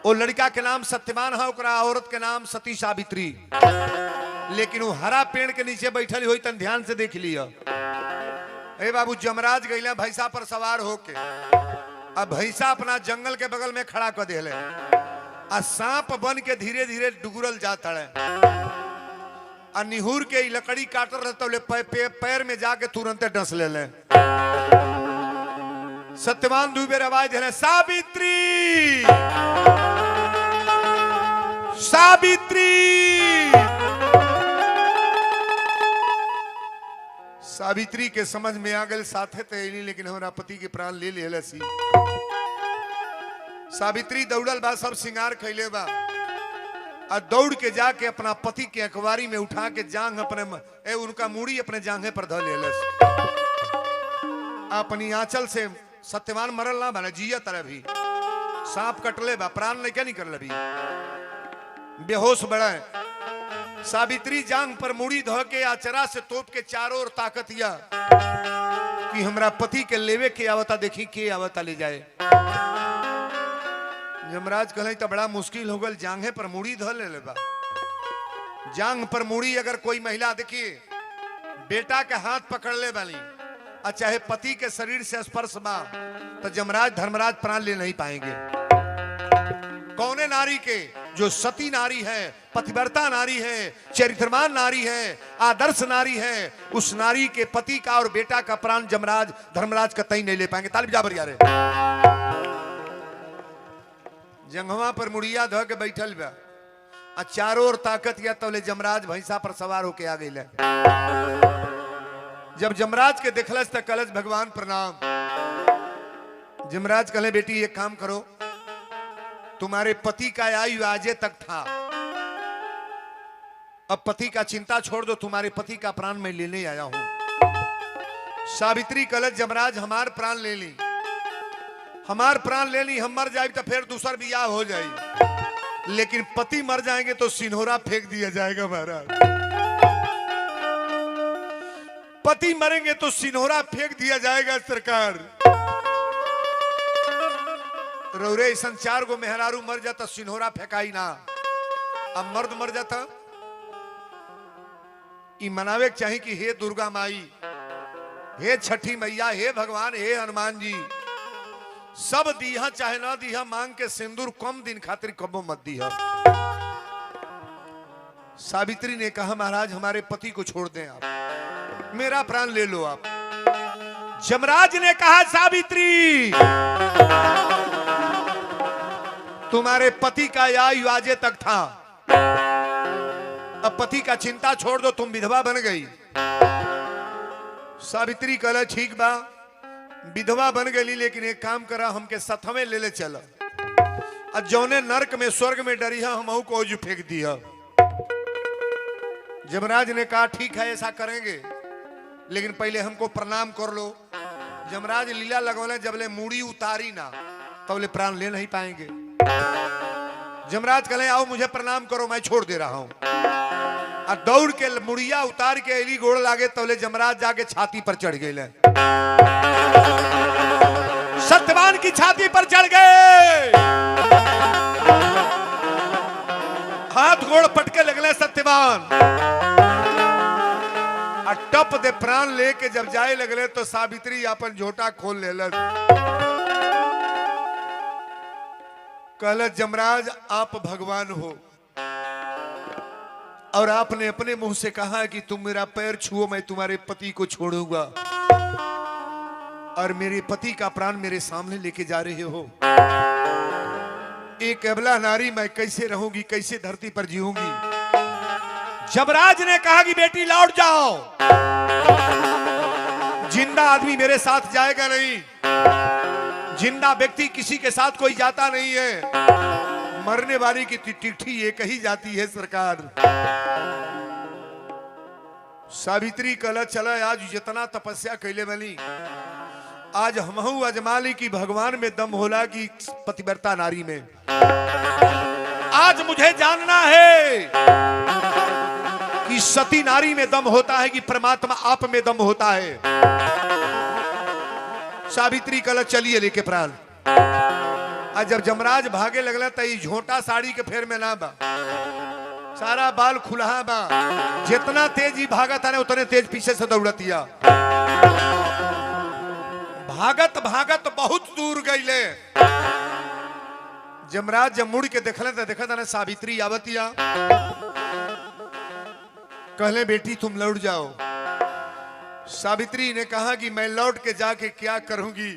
वो लड़का के नाम सत्यवान है, औरत के नाम सती सावित्री। लेकिन वो हरा पेड़ के नीचे बैठल हुई, तन ध्यान से देख लिया। ए बाबू जमराज गईला भैंसा पर सवार होके, अब भैंसा अपना जंगल के बगल में खड़ा कर दिले, आ सांप बन के धीरे धीरे डुगुरल जाता है। आ निहुर के लकड़ी काटर रहते पैर में जाके तुरंत डस ले ले। सत्यवान 2 बेर आवाज दिले, सावित्री सावित्री। सावित्री के समझ में आ गए साथे तो एली, लेकिन हमारा पति के प्राण ले ले सी। सावित्री दौड़ल बा, सब श्रृंगार कैले बा, और दौड़ के जाके अपना पति के अखबारी में उठा के जांग अपने उनका मूड़ी अपने जांघे पर धो ले अपनी आंचल से। सत्यवान मरल ना बना, जिया तरह भी सांप कटले बा, प्राण नहीं क्या नहीं कर लभी, बेहोश बड़ा है। सावित्री जांग पर मुड़ी धो के आचरा से तोप के चारों ओर ताकतिया कि हमरा पति के लेवे के आवता, देखी के आवता ले जाए। जमराज कहले तो बड़ा मुश्किल हो गल, जांघे पर मुड़ी धो ले बा। जांग पर मुड़ी अगर कोई महिला देखिए बेटा के हाथ पकड़ ले वाली, और चाहे पति के शरीर से स्पर्श बा, तो जमराज धर्मराज प्राण ले नहीं पाएंगे। कौने नारी के, जो सती नारी है, पतिव्रता नारी है, चरित्रवान नारी है, आदर्श नारी है, उस नारी के पति का और बेटा का प्राण जमराज धर्मराज का तई नहीं ले पाएंगे। ताली बजा बरिया रे। जंघवा पर मुड़िया धो के बैठल बा, आ चारों ओर ताकत या तौले जमराज भैंसा पर सवार होके आ गई। जब जमराज के देखलस तो कलश भगवान प्रणाम। जमराज कहले बेटी एक काम करो, तुम्हारे पति का आयु आजे तक था, अब पति का चिंता छोड़ दो, तुम्हारे पति का प्राण मैं लेने आया हूं। सावित्री कलश जमराज हमार प्राण ले ली, हमार प्राण ले ली, हम मर जाए तो फिर दूसर बियाह हो जाए, लेकिन पति मर जाएंगे तो सिन्होरा फेंक दिया जाएगा महाराज। पति मरेंगे तो सिन्होरा फेंक दिया जाएगा सरकार। रौरे ऐसा 4 गो मेहरारू मर जाता, सिन्होरा फेंकाई ना। अब मर्द मर जाता, ई मनावे चाहिए कि हे दुर्गा माई, हे छठी मैया, हे भगवान, हे हनुमान जी, सब दीहा चाहे ना दीहा, मांग के सिंदूर कम दिन खातिर कबो मत दीहा। सावित्री ने कहा महाराज हमारे पति को छोड़ दें आप, मेरा प्राण ले लो आप। जमराज ने कहा सावित्री तुम्हारे पति का आयु आजे तक था, अब पति का चिंता छोड़ दो, तुम विधवा बन गई। सावित्री कहला ठीक बा, विधवा बन गई, लेकिन एक काम करा, हमके सथवे ले ले चला, और जौने नरक में स्वर्ग में डरिया हम को जो फेंक दिया। जमराज ने कहा ठीक है ऐसा करेंगे, लेकिन पहले हमको प्रणाम कर लो। जमराज लीला लगौले, जबले मूड़ी उतारी ना तबले प्राण ले नहीं पाएंगे। जमराज कहले आओ मुझे प्रणाम करो, मैं छोड़ दे रहा हूं। आ दौड़ के मुड़िया उतार के एली गोड़ लागे तौले जमराज जाके छाती पर चढ़ गए। सत्यवान की छाती पर चढ़ गए, हाथ गोड़ पटके लगले सत्यवान। टप दे प्राण लेके जब जाए लगले तो सावित्री अपन झोटा खोल ले। कहल जमराज आप भगवान हो और आपने अपने मुंह से कहा कि तुम मेरा पैर छुओ मैं तुम्हारे पति को छोड़ूंगा, और मेरे पति का प्राण मेरे सामने लेके जा रहे हो। एक अबला नारी मैं कैसे रहूंगी, कैसे धरती पर जीऊंगी। जमराज ने कहा कि बेटी लौट जाओ, जिंदा आदमी मेरे साथ जाएगा नहीं, जिंदा व्यक्ति किसी के साथ कोई जाता नहीं है, मरने वाली की चिट्ठी एक ही जाती है सरकार। सावित्री कल चला आज जितना तपस्या कैले बनी, आज हमहू अजमाली की भगवान में दम होला की पतिव्रता नारी में। आज मुझे जानना है कि सती नारी में दम होता है कि परमात्मा आप में दम होता है। सावित्री कल चलिए लेके प्राण। आज जब जमराज भागे लगला तो झोटा साड़ी के फेर में ना बा, सारा बाल खुला बा, जितना तेज ही भागा था उतने तेज पीछे से दौड़तिया। भागत भागत बहुत दूर गईले। जमराज जब मुड़ के देखले तो देखा था सावित्री आवतिया। कहले बेटी तुम लौट जाओ। सावित्री ने कहा कि मैं लौट के जाके क्या करूंगी,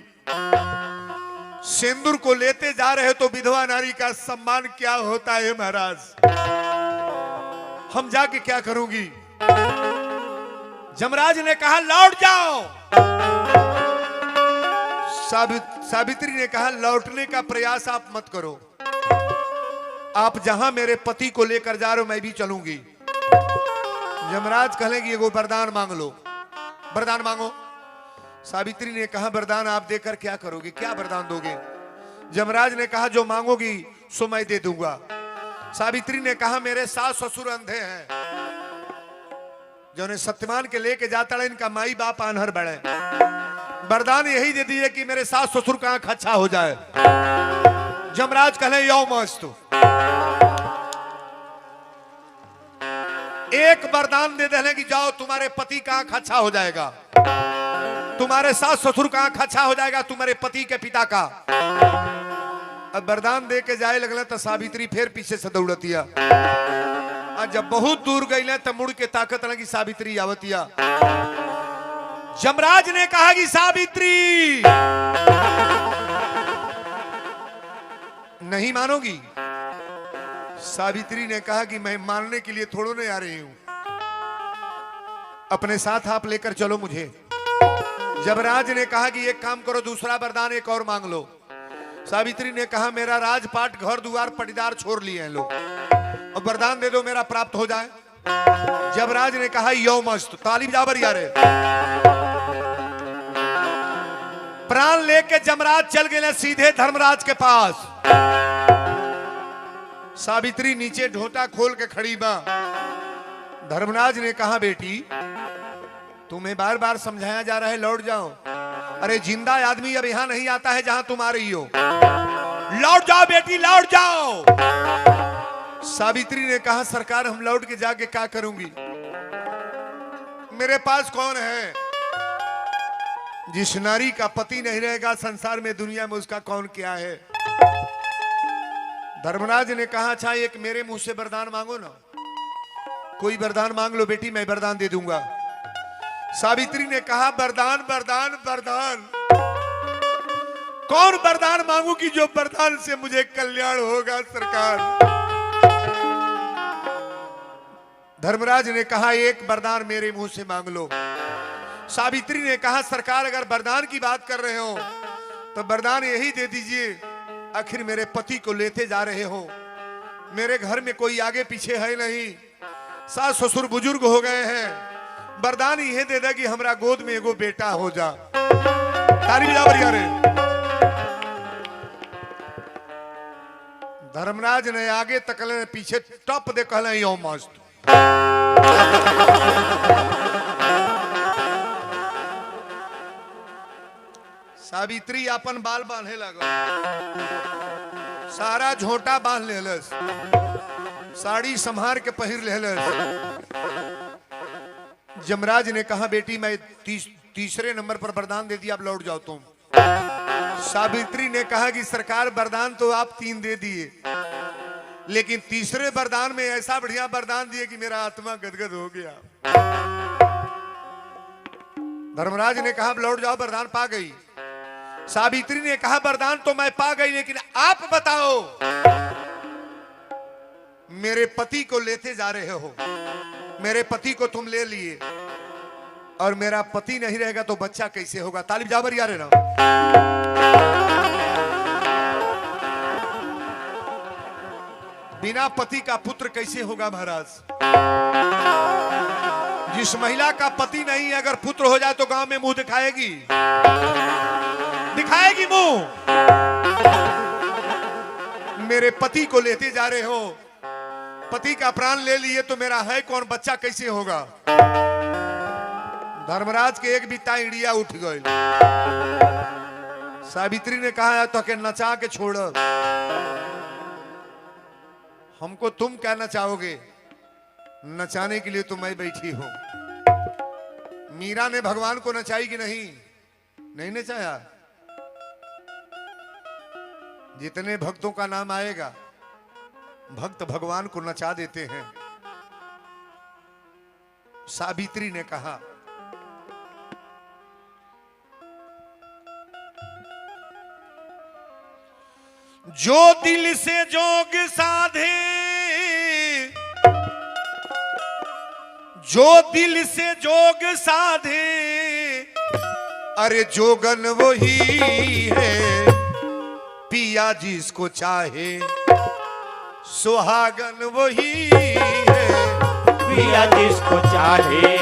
सिंदूर को लेते जा रहे तो विधवा नारी का सम्मान क्या होता है महाराज, हम जाके क्या करूंगी। जमराज ने कहा लौट जाओ। सावित्री ने कहा लौटने का प्रयास आप मत करो, आप जहां मेरे पति को लेकर जा रहे हो मैं भी चलूंगी। जमराज कहेंगे एगो वरदान मांग लो। वरदान मांगो। सावित्री ने कहा वरदान आप देकर क्या करोगे, क्या वरदान दोगे। जमराज ने कहा जो मांगोगी सो मैं दे दूंगा। सावित्री ने कहा मेरे सास ससुर अंधे हैं, जो ने सत्यवान के लेके जाता है इनका माई बाप अनहर बड़े, वरदान यही दे दिए कि मेरे सास ससुर का आंख अच्छा हो जाए। जमराज कहे यो मस्त, एक वरदान दे देने कि जाओ तुम्हारे पति का आंख अच्छा हो जाएगा, तुम्हारे सास ससुर का आंख अच्छा हो जाएगा, तुम्हारे पति के पिता का। अब वरदान दे के जाए लगल तो सावित्री फिर पीछे से दौड़तिया। और जब बहुत दूर गई तो मुड़ के ताकत लगी सावित्री आवतिया। जमराज ने कहा कि सावित्री नहीं मानोगी। सावित्री ने कहा कि मैं मानने के लिए थोड़ो नहीं आ रही हूं, अपने साथ आप लेकर चलो मुझे। जमराज ने कहा कि एक काम करो दूसरा वरदान एक और मांग लो। सावित्री ने कहा मेरा राजपाट घर द्वार पटीदार छोड़ लिए हैं लोग, अब वरदान दे दो मेरा प्राप्त हो जाए। जमराज ने कहा यो मस्त, तालीब जाबर यारे। प्राण लेके जमराज चल गए सीधे धर्मराज के पास। सावित्री नीचे ढोटा खोल के खड़ी बा। धर्मराज ने कहा बेटी तुम्हें बार बार समझाया जा रहा है लौट जाओ। अरे जिंदा आदमी अब यहां नहीं आता है जहां तुम आ रही हो, लौट जाओ बेटी लौट जाओ। सावित्री ने कहा सरकार हम लौट के जाके क्या करूंगी, मेरे पास कौन है। जिस नारी का पति नहीं रहेगा संसार में दुनिया में उसका कौन क्या है। धर्मराज ने कहा अच्छा एक मेरे मुंह से वरदान मांगो ना, कोई वरदान मांग लो बेटी मैं वरदान दे दूंगा। सावित्री ने कहा वरदान वरदान वरदान, कौन वरदान मांगू कि जो वरदान से मुझे कल्याण होगा सरकार। धर्मराज ने कहा एक वरदान मेरे मुंह से मांग लो। सावित्री ने कहा सरकार अगर वरदान की बात कर रहे हो तो वरदान यही दे दीजिए, आखिर मेरे पति को लेते जा रहे हो, मेरे घर में कोई आगे पीछे है नहीं, सास ससुर बुजुर्ग हो गए हैं, वरदान यह दे दे कि हमरा गोद में एगो बेटा हो जा। तारीफ जा बढ़िया रे। धर्मराज ने आगे तकले पीछे टप दे कहले यो मस्त। सावित्री अपन बाल बांधे लगल, सारा झोंटा बांध लेलस, साड़ी संभार के पहिर लेलस। जमराज ने कहा बेटी मैं तीसरे नंबर पर वरदान दे दिया, अब लौट जाओ तुम। सावित्री ने कहा कि सरकार वरदान तो आप 3 दे दिए, लेकिन तीसरे वरदान में ऐसा बढ़िया वरदान दिए कि मेरा आत्मा गदगद हो गया। धर्मराज ने कहा अब लौट जाओ, वरदान पा गई। सावित्री ने कहा वरदान तो मैं पा गई, लेकिन आप बताओ मेरे पति को लेते जा रहे हो, मेरे पति को तुम ले लिए और मेरा पति नहीं रहेगा तो बच्चा कैसे होगा? तालिब जाबर यार है ना। बिना पति का पुत्र कैसे होगा महाराज? जिस महिला का पति नहीं है अगर पुत्र हो जाए तो गांव में मुंह दिखाएगी, दिखाएगी मुंह। मेरे पति को लेते जा रहे हो, पति का प्राण ले लिए तो मेरा है कौन, बच्चा कैसे होगा? धर्मराज के एक बिता इंडिया उठ गई। सावित्री ने कहा तो के नचा के छोड़, हमको तुम क्या नचाओगे? नचाने के लिए तो मैं बैठी हूं। मीरा ने भगवान को नचाई कि नहीं? नहीं नचाया। जितने भक्तों का नाम आएगा भक्त भगवान को नचा देते हैं। सावित्री ने कहा जो दिल से जोग साधे, जो दिल से जोग साधे, अरे जोगन वही है पिया जिसको चाहे, सुहागन वही है पिया जिसको चाहे,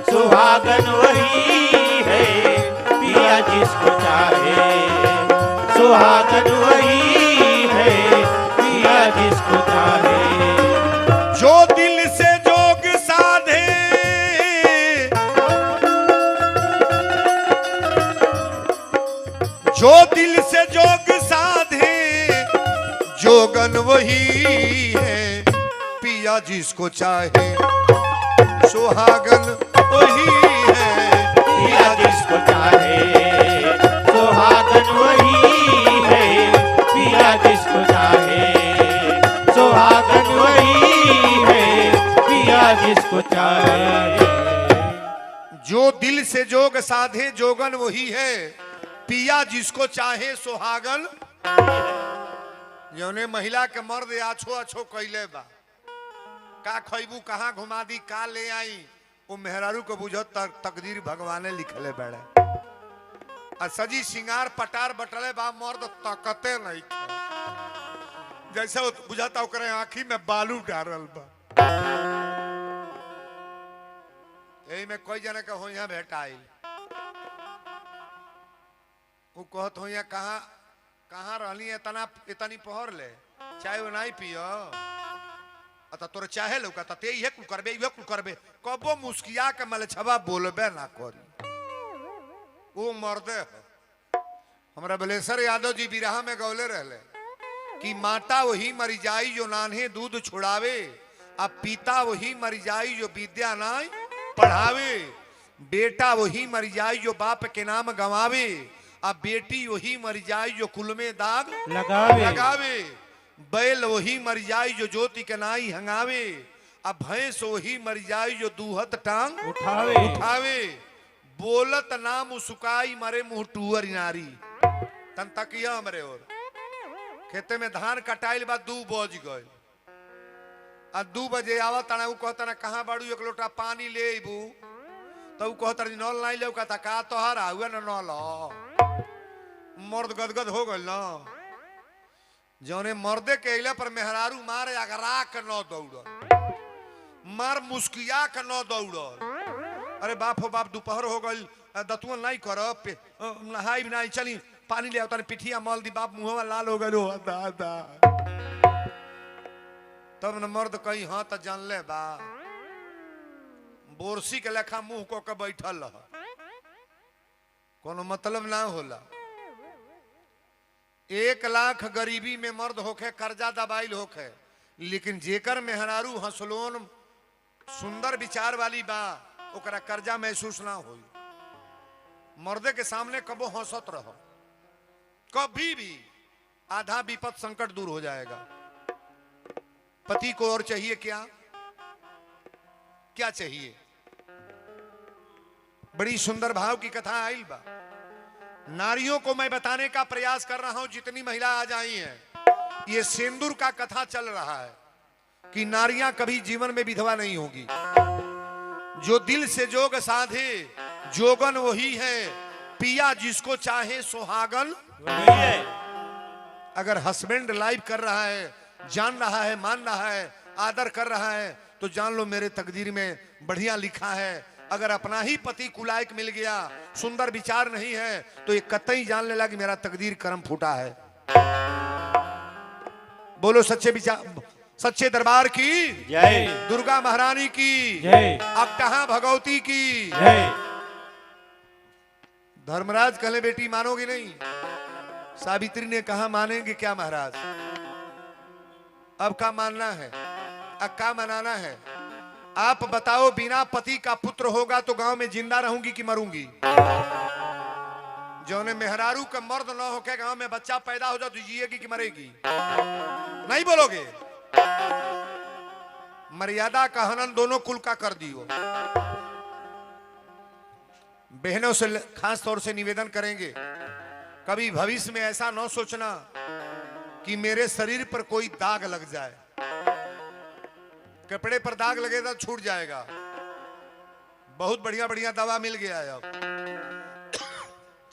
सुहागन वही है पिया जिसको चाहे, सुहागन वही है पिया जिसको चाहे। जो दिल से जोग साधे, जो दिल से जोग साधे, जोगन वही है पिया जिसको चाहे, सुहागन वही है पिया जिसको चाहे, सुहागन वही है पिया जिसको चाहे, सुहागन वही है पिया जिसको चाहे। जो दिल से जोग साधे जोगन वही है पिया जिसको चाहे, सुहागन। जौने महिला के मर्द आछो आछो कैले बा, का खैबू कहाँ घुमा दी का ले आई, वो मेहरारू को बुझो तकदीर भगवाने लिखले बड़े। आ सजी सिंगार पटार बटले बा, मर्द तकते नहीं खे। जैसे वो बुझाता ओकरे आँखी में बालू डारल बा। यही में कोई जने के हो यहाँ भेटाइल, वो कहत हो यहाँ कहाँ कहाँ रहली इतनी पहर ले, चाहे वो नहीं पियो अता तोरे चाहे लौका ते ये कुल करबे ये कुल करबे, कबो मुस्किया के मलछबा बोलबे ना करी। वो मर्दे हो। हमरा बलेसर यादव जी बिरहा में गौले रहले कि माता वही मरी जाई जो नान्हे दूध छुड़ावे, अब पिता वही मरी जाई जो विद्या नाई पढ़ावे, बेटा वही मरी जाई जो बाप के नाम गंवावे, अब बेटी वही मर जाए जो कुल में दाग लगावे, बैल वही मर जाए जो ज्योति के नाई हंगावे, अब भैंस वही मर जाए जो दूहत टांग उठावे, बोलत नाम उसुकाई मरे मुंह टूअर नारी। तन तकिया मरे और खेते में धान कटाइल बा 2 बज गए, आ 2 बजे आवा तना कहता ना कहाँ बाड़ू एक लोटा पानी ले अबू, तो कहता नल नहीं ले का तोहर हुआ न नल। मर्द गदगद हो गल ना, जौने मर्दे के अइला पर मेहरारू मारे अगरा के न दौड़, मार मुस्किया के न दौड़। अरे बाप हो बाप दोपहर हो गई, दतुआ नहीं कर नहाई नहीं, चली पानी ले आवता, पिठिया मल दी, बाप मुहवा लाल हो गए दादा। तब न मर्द कही हाँ तो जान ले बा बोरसी के लेखा मुंह को के बैठल रह, कोनो मतलब ना होला। 1 लाख गरीबी में मर्द होखे, कर्जा दबाइल होखे, लेकिन जेकर मेहरारू हंसलोन सुंदर विचार वाली बा, ओकरा कर्जा महसूस ना होई। मर्दे के सामने कबो हंसत रहो, कभी भी आधा विपद संकट दूर हो जाएगा। पति को और चाहिए क्या? क्या चाहिए? बड़ी सुंदर भाव की कथा आइल बा। नारियों को मैं बताने का प्रयास कर रहा हूं, जितनी महिला आज आई हैं, ये सिंदूर का कथा चल रहा है कि नारियां कभी जीवन में विधवा नहीं होगी। जो दिल से जोग साधे जोगन वही है, पिया जिसको चाहे सुहागन वही है। अगर हस्बैंड लाइव कर रहा है, जान रहा है, मान रहा है, आदर कर रहा है, तो जान लो मेरे तकदीर में बढ़िया लिखा है। अगर अपना ही पति कुलायक मिल गया, सुंदर विचार नहीं है, तो ये कतई जान लेला कि मेरा तकदीर कर्म फूटा है। बोलो सच्चे विचार, सच्चे दरबार की जय, दुर्गा महारानी की जय, अकटहा भगवती की जय। धर्मराज कहले बेटी मानोगी नहीं? सावित्री ने कहा मानेंगे क्या महाराज, अब का मानना है, अब का मनाना है? आप बताओ, बिना पति का पुत्र होगा तो गांव में जिंदा रहूंगी कि मरूंगी? जौने मेहरारू का मर्द न होके गांव में बच्चा पैदा हो जाए तो जिएगी कि मरेगी? नहीं बोलोगे? मर्यादा का हनन दोनों कुल का कर दियो। बहनों से खास तौर से निवेदन करेंगे, कभी भविष्य में ऐसा न सोचना कि मेरे शरीर पर कोई दाग लग जाए। कपड़े पर दाग लगे तो छूट जाएगा। बहुत बढ़िया बढ़िया दवा मिल गया है अब।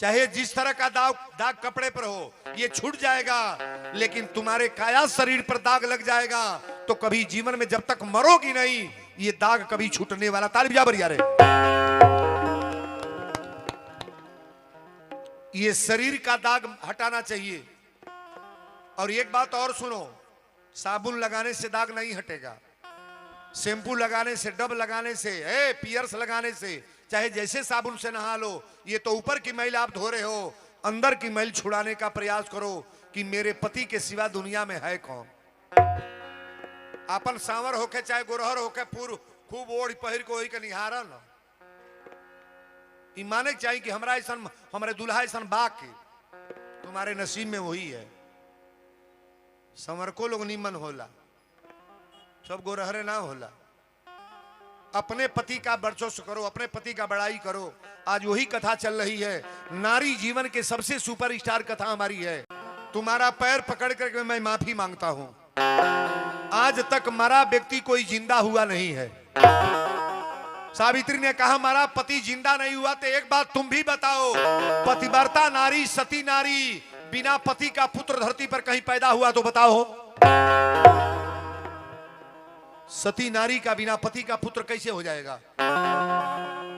चाहे जिस तरह का दाग कपड़े पर हो, ये छूट जाएगा। लेकिन तुम्हारे काया शरीर पर दाग लग जाएगा तो कभी जीवन में जब तक मरोगी नहीं, ये दाग कभी छूटने वाला। तालिब जा बरिया रे। ये शरीर का दाग हटाना चाहिए। और एक बात और सुनो, साबुन लगाने से दाग नहीं हटेगा, शैम्पू लगाने से, डब लगाने से, पियर्स लगाने से, चाहे जैसे साबुन से नहा लो, ये तो ऊपर की मैल आप धो रहे हो, अंदर की मैल छुड़ाने का प्रयास करो कि मेरे पति के सिवा दुनिया में है कौन। अपन सांवर होके चाहे गोरहर होके खूब ओढ़ पहिर को वही के निहारा न, माने चाहिए कि हमारा ऐसा, हमारे दुल्हा ऐसा बाक के तुम्हारे नसीब में वही है। संवर को लोग निमन होला, सब गोरहरे ना होला। अपने पति का वर्चस्व करो, अपने पति का बड़ाई करो। आज वही कथा चल रही है। नारी जीवन के सबसे सुपरस्टार कथा हमारी है। तुम्हारा पैर पकड़ करके मैं माफी मांगता हूं। आज तक मरा व्यक्ति कोई जिंदा हुआ नहीं है। सावित्री ने कहा हमारा पति जिंदा नहीं हुआ, तो एक बात तुम भी बताओ, पतिव्रता नारी, सती नारी, बिना पति का पुत्र धरती पर कहीं पैदा हुआ तो बताओ। सती नारी का बिना पति का पुत्र कैसे हो जाएगा?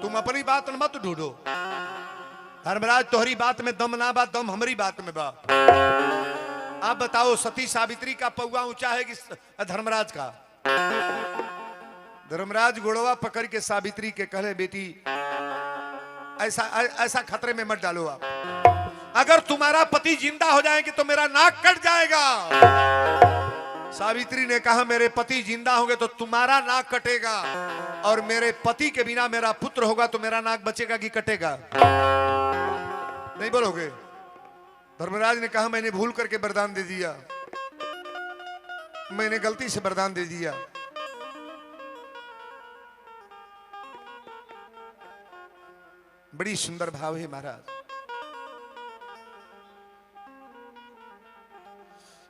तुम अपनी बात मत ढूंढो। धर्मराज तोहरी बात में दम ना बा, दम हमारी बात में बा। आप बताओ, सती सावित्री का पौवा ऊंचा है कि धर्मराज का? धर्मराज गोड़वा पकड़ के सावित्री के कहले, बेटी ऐसा खतरे में मत डालो आप। अगर तुम्हारा पति जिंदा हो जाएंगे तो मेरा नाक कट जाएगा। सावित्री ने कहा मेरे पति जिंदा होंगे तो तुम्हारा नाक कटेगा, और मेरे पति के बिना मेरा पुत्र होगा तो मेरा नाक बचेगा कि कटेगा? नहीं बोलोगे? धर्मराज ने कहा मैंने भूल करके वरदान दे दिया, मैंने गलती से वरदान दे दिया। बड़ी सुंदर भाव है महाराज।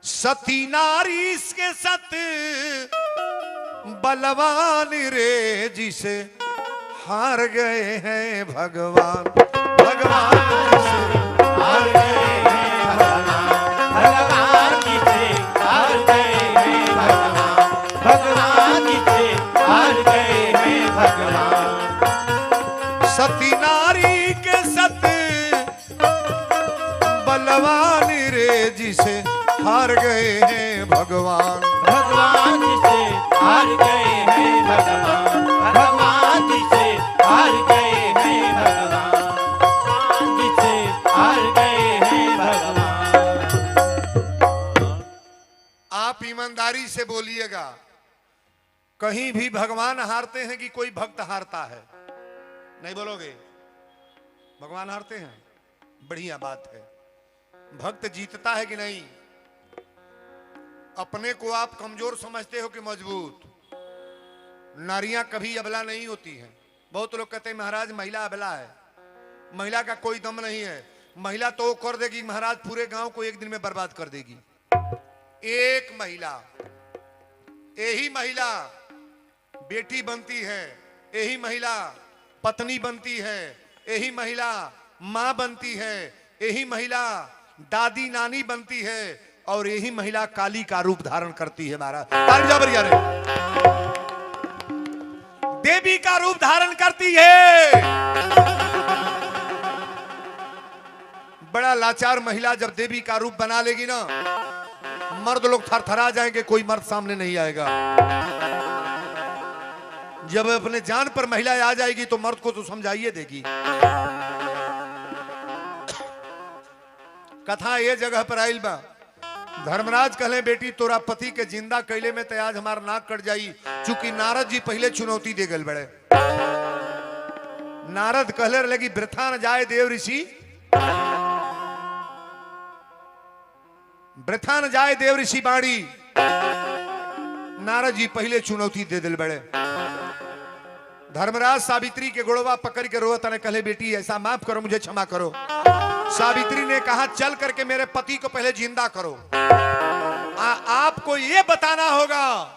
सती नारी के सत बलवान रे, जिसे हार गए हैं भगवान। भगवान जिसे हार गए हैं भगवान, भगवान जिसे हार गए हैं भगवान, भगवान जिसे हार गए हैं भगवान। सती नारी के सत बलवान रे, जिसे हार गए हैं भगवान। भगवान जिसे हार गए हैं भगवान, भगवान जिसे ईमानदारी से बोलिएगा। कहीं भी भगवान हारते हैं कि कोई भक्त हारता है? नहीं बोलोगे? भगवान हारते हैं? बढ़िया बात है। भक्त जीतता है कि नहीं? अपने को आप कमजोर समझते हो कि मजबूत? नारियां कभी अबला नहीं होती हैं। बहुत लोग कहते हैं महाराज महिला अबला है। महिला का कोई दम नहीं है। महिला तो कर देगी महाराज, पूरे गांव को एक दिन में बर्बाद कर देगी। एक महिला, यही महिला बेटी बनती है, यही महिला पत्नी बनती है, यही महिला मां बनती है, यही महिला दादी नानी बनती है, और यही महिला काली का रूप धारण करती है। महाराज देवी का रूप धारण करती है। बड़ा लाचार महिला जब देवी का रूप बना लेगी ना, मर्द लोग थरथरा जाएंगे, कोई मर्द सामने नहीं आएगा। जब अपने जान पर महिला आ जाएगी तो मर्द को तो समझाइए देगी। कथा ये जगह पर आइल बा। धर्मराज कहले बेटी तोरा पति के जिंदा कैले में तो आज हमार नाक कट जाई, चूंकि नारद जी पहले चुनौती दे गए बड़े। नारद कहले लगी वृथा न जाए देव ऋषि, वृथा न जाए देव ऋषि बाणी। नारद जी पहले चुनौती दे दिल बड़े। धर्मराज सावित्री के गोड़वा पकड़ के रोता ने कहले बेटी ऐसा माफ करो, मुझे क्षमा करो। सावित्री ने कहा चल करके मेरे पति को पहले जिंदा करो। आपको यह बताना होगा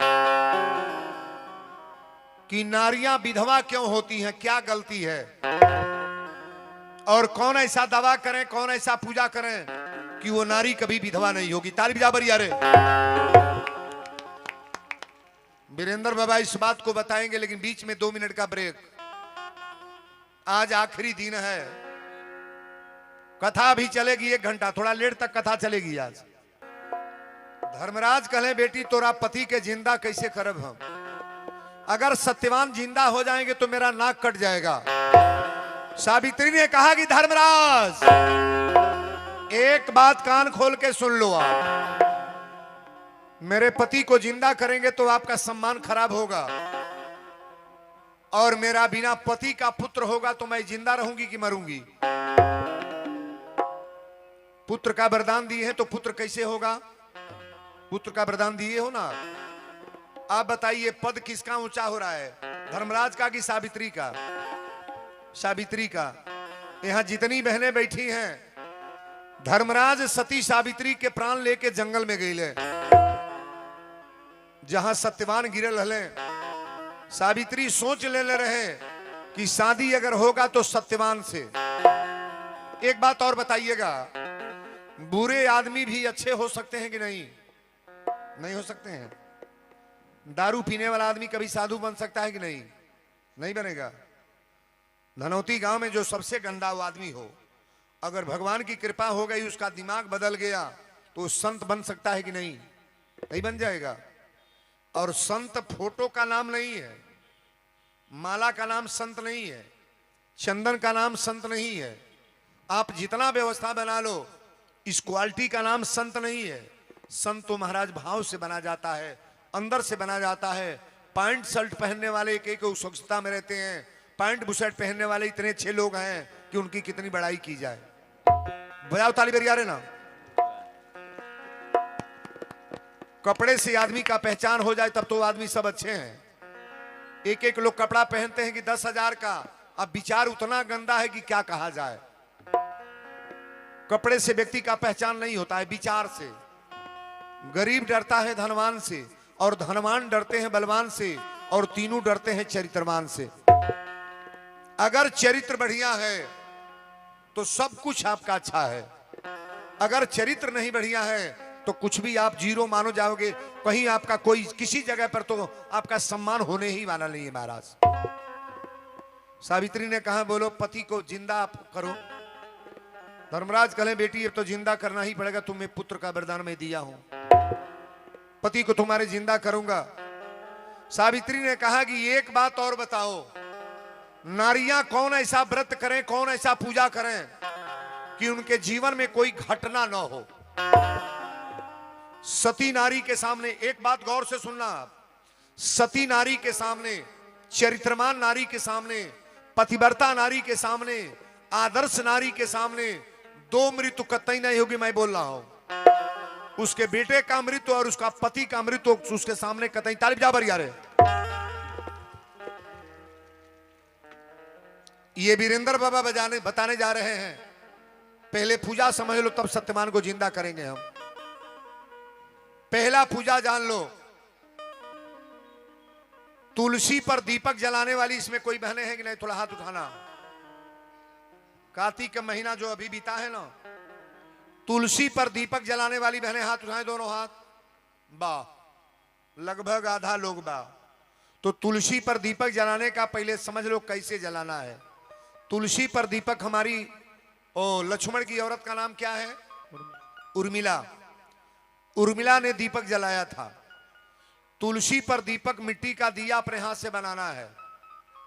कि नारियां विधवा क्यों होती हैं, क्या गलती है, और कौन ऐसा दवा करें, कौन ऐसा पूजा करें कि वो नारी कभी विधवा नहीं होगी। ताली बजा बरिया रे। वीरेंद्र बाबा इस बात को बताएंगे, लेकिन बीच में 2 मिनट का ब्रेक। आज आखिरी दिन है, कथा भी चलेगी 1 घंटा, थोड़ा लेट तक कथा चलेगी आज। धर्मराज कहे बेटी तोरा पति के जिंदा कैसे करब हम? अगर सत्यवान जिंदा हो जाएंगे तो मेरा नाक कट जाएगा। सावित्री ने कहा कि धर्मराज एक बात कान खोल के सुन लो, आप मेरे पति को जिंदा करेंगे तो आपका सम्मान खराब होगा, और मेरा बिना पति का पुत्र होगा तो मैं जिंदा रहूंगी कि मरूंगी? पुत्र का वरदान दिए हैं तो पुत्र कैसे होगा? पुत्र का वरदान दिए हो ना। आप बताइए पद किसका ऊंचा हो रहा है, धर्मराज का कि सावित्री का? सावित्री का। यहां जितनी बहनें बैठी हैं, धर्मराज सती सावित्री के प्राण लेके जंगल में गए, जहां सत्यवान गिरल हले। सावित्री सोच ले रहे कि शादी अगर होगा तो सत्यवान से। एक बात और बताइएगा, बुरे आदमी भी अच्छे हो सकते हैं कि नहीं? नहीं हो सकते हैं। दारू पीने वाला आदमी कभी साधु बन सकता है कि नहीं? नहीं बनेगा। धनौती गांव में जो सबसे गंदा वो आदमी हो, अगर भगवान की कृपा हो गई, उसका दिमाग बदल गया, तो संत बन सकता है कि नहीं? नहीं बन जाएगा। और संत फोटो का नाम नहीं है, माला का नाम संत नहीं है, चंदन का नाम संत नहीं है। आप जितना व्यवस्था बना लो, इस क्वालिटी का नाम संत नहीं है। संत तो महाराज भाव से बना जाता है, अंदर से बना जाता है। पैंट शर्ट पहनने वाले एक स्वच्छता में रहते हैं, पैंट बुशर्ट पहनने वाले इतने अच्छे लोग हैं कि उनकी कितनी बड़ाई की जाए। बजाओ ताली बरिया रे ना। कपड़े से आदमी का पहचान हो जाए तब तो आदमी सब अच्छे हैं। एक लोग कपड़ा पहनते हैं कि 10,000 का, अब विचार उतना गंदा है कि क्या कहा जाए। कपड़े से व्यक्ति का पहचान नहीं होता है, विचार से। गरीब डरता है धनवान से, और धनवान डरते हैं बलवान से, और तीनों डरते हैं चरित्रवान से। अगर चरित्र बढ़िया है तो सब कुछ आपका अच्छा है। अगर चरित्र नहीं बढ़िया है तो कुछ भी आप जीरो मानो जाओगे। कहीं आपका कोई किसी जगह पर तो आपका सम्मान होने ही वाला नहीं है। महाराज सावित्री ने कहा बोलो पति को जिंदा आप करो। धर्मराज कहे बेटी अब तो जिंदा करना ही पड़ेगा, तुम्हें पुत्र का वरदान मैं दिया हूं, पति को तुम्हारे जिंदा करूंगा। सावित्री ने कहा कि एक बात और बताओ, नारियां कौन ऐसा व्रत करें, कौन ऐसा पूजा करें, कि उनके जीवन में कोई घटना न हो। सती नारी के सामने, एक बात गौर से सुनना आप, सती नारी के सामने, चरित्रमान नारी के सामने, पतिव्रता नारी के सामने, आदर्श नारी के सामने दो मृत्यु कतई नहीं होगी। मैं बोल रहा हूं उसके बेटे का मृत्यु और उसका पति का मृत्यु उसके सामने कतई। तालिब जा बरिया रे। ये वीरेंद्र बाबा बताने जा रहे हैं, पहले पूजा समझ लो तब सत्यवान को जिंदा करेंगे हम। पहला पूजा जान लो, तुलसी पर दीपक जलाने वाली इसमें कोई बहनें हैं कि नहीं? थोड़ा हाथ उठाना। कार्तिक का महीना जो अभी बीता है ना, तुलसी पर दीपक जलाने वाली बहनें हाथ उठाएं, दोनों हाथ। वाह, लगभग आधा लोग बा। तो तुलसी पर दीपक जलाने का पहले समझ लो कैसे जलाना है। तुलसी पर दीपक, हमारी लक्ष्मण की औरत का नाम क्या है? उर्मिला। उर्मिला ने दीपक जलाया था। तुलसी पर दीपक मिट्टी का दिया अपने हाथ से बनाना है।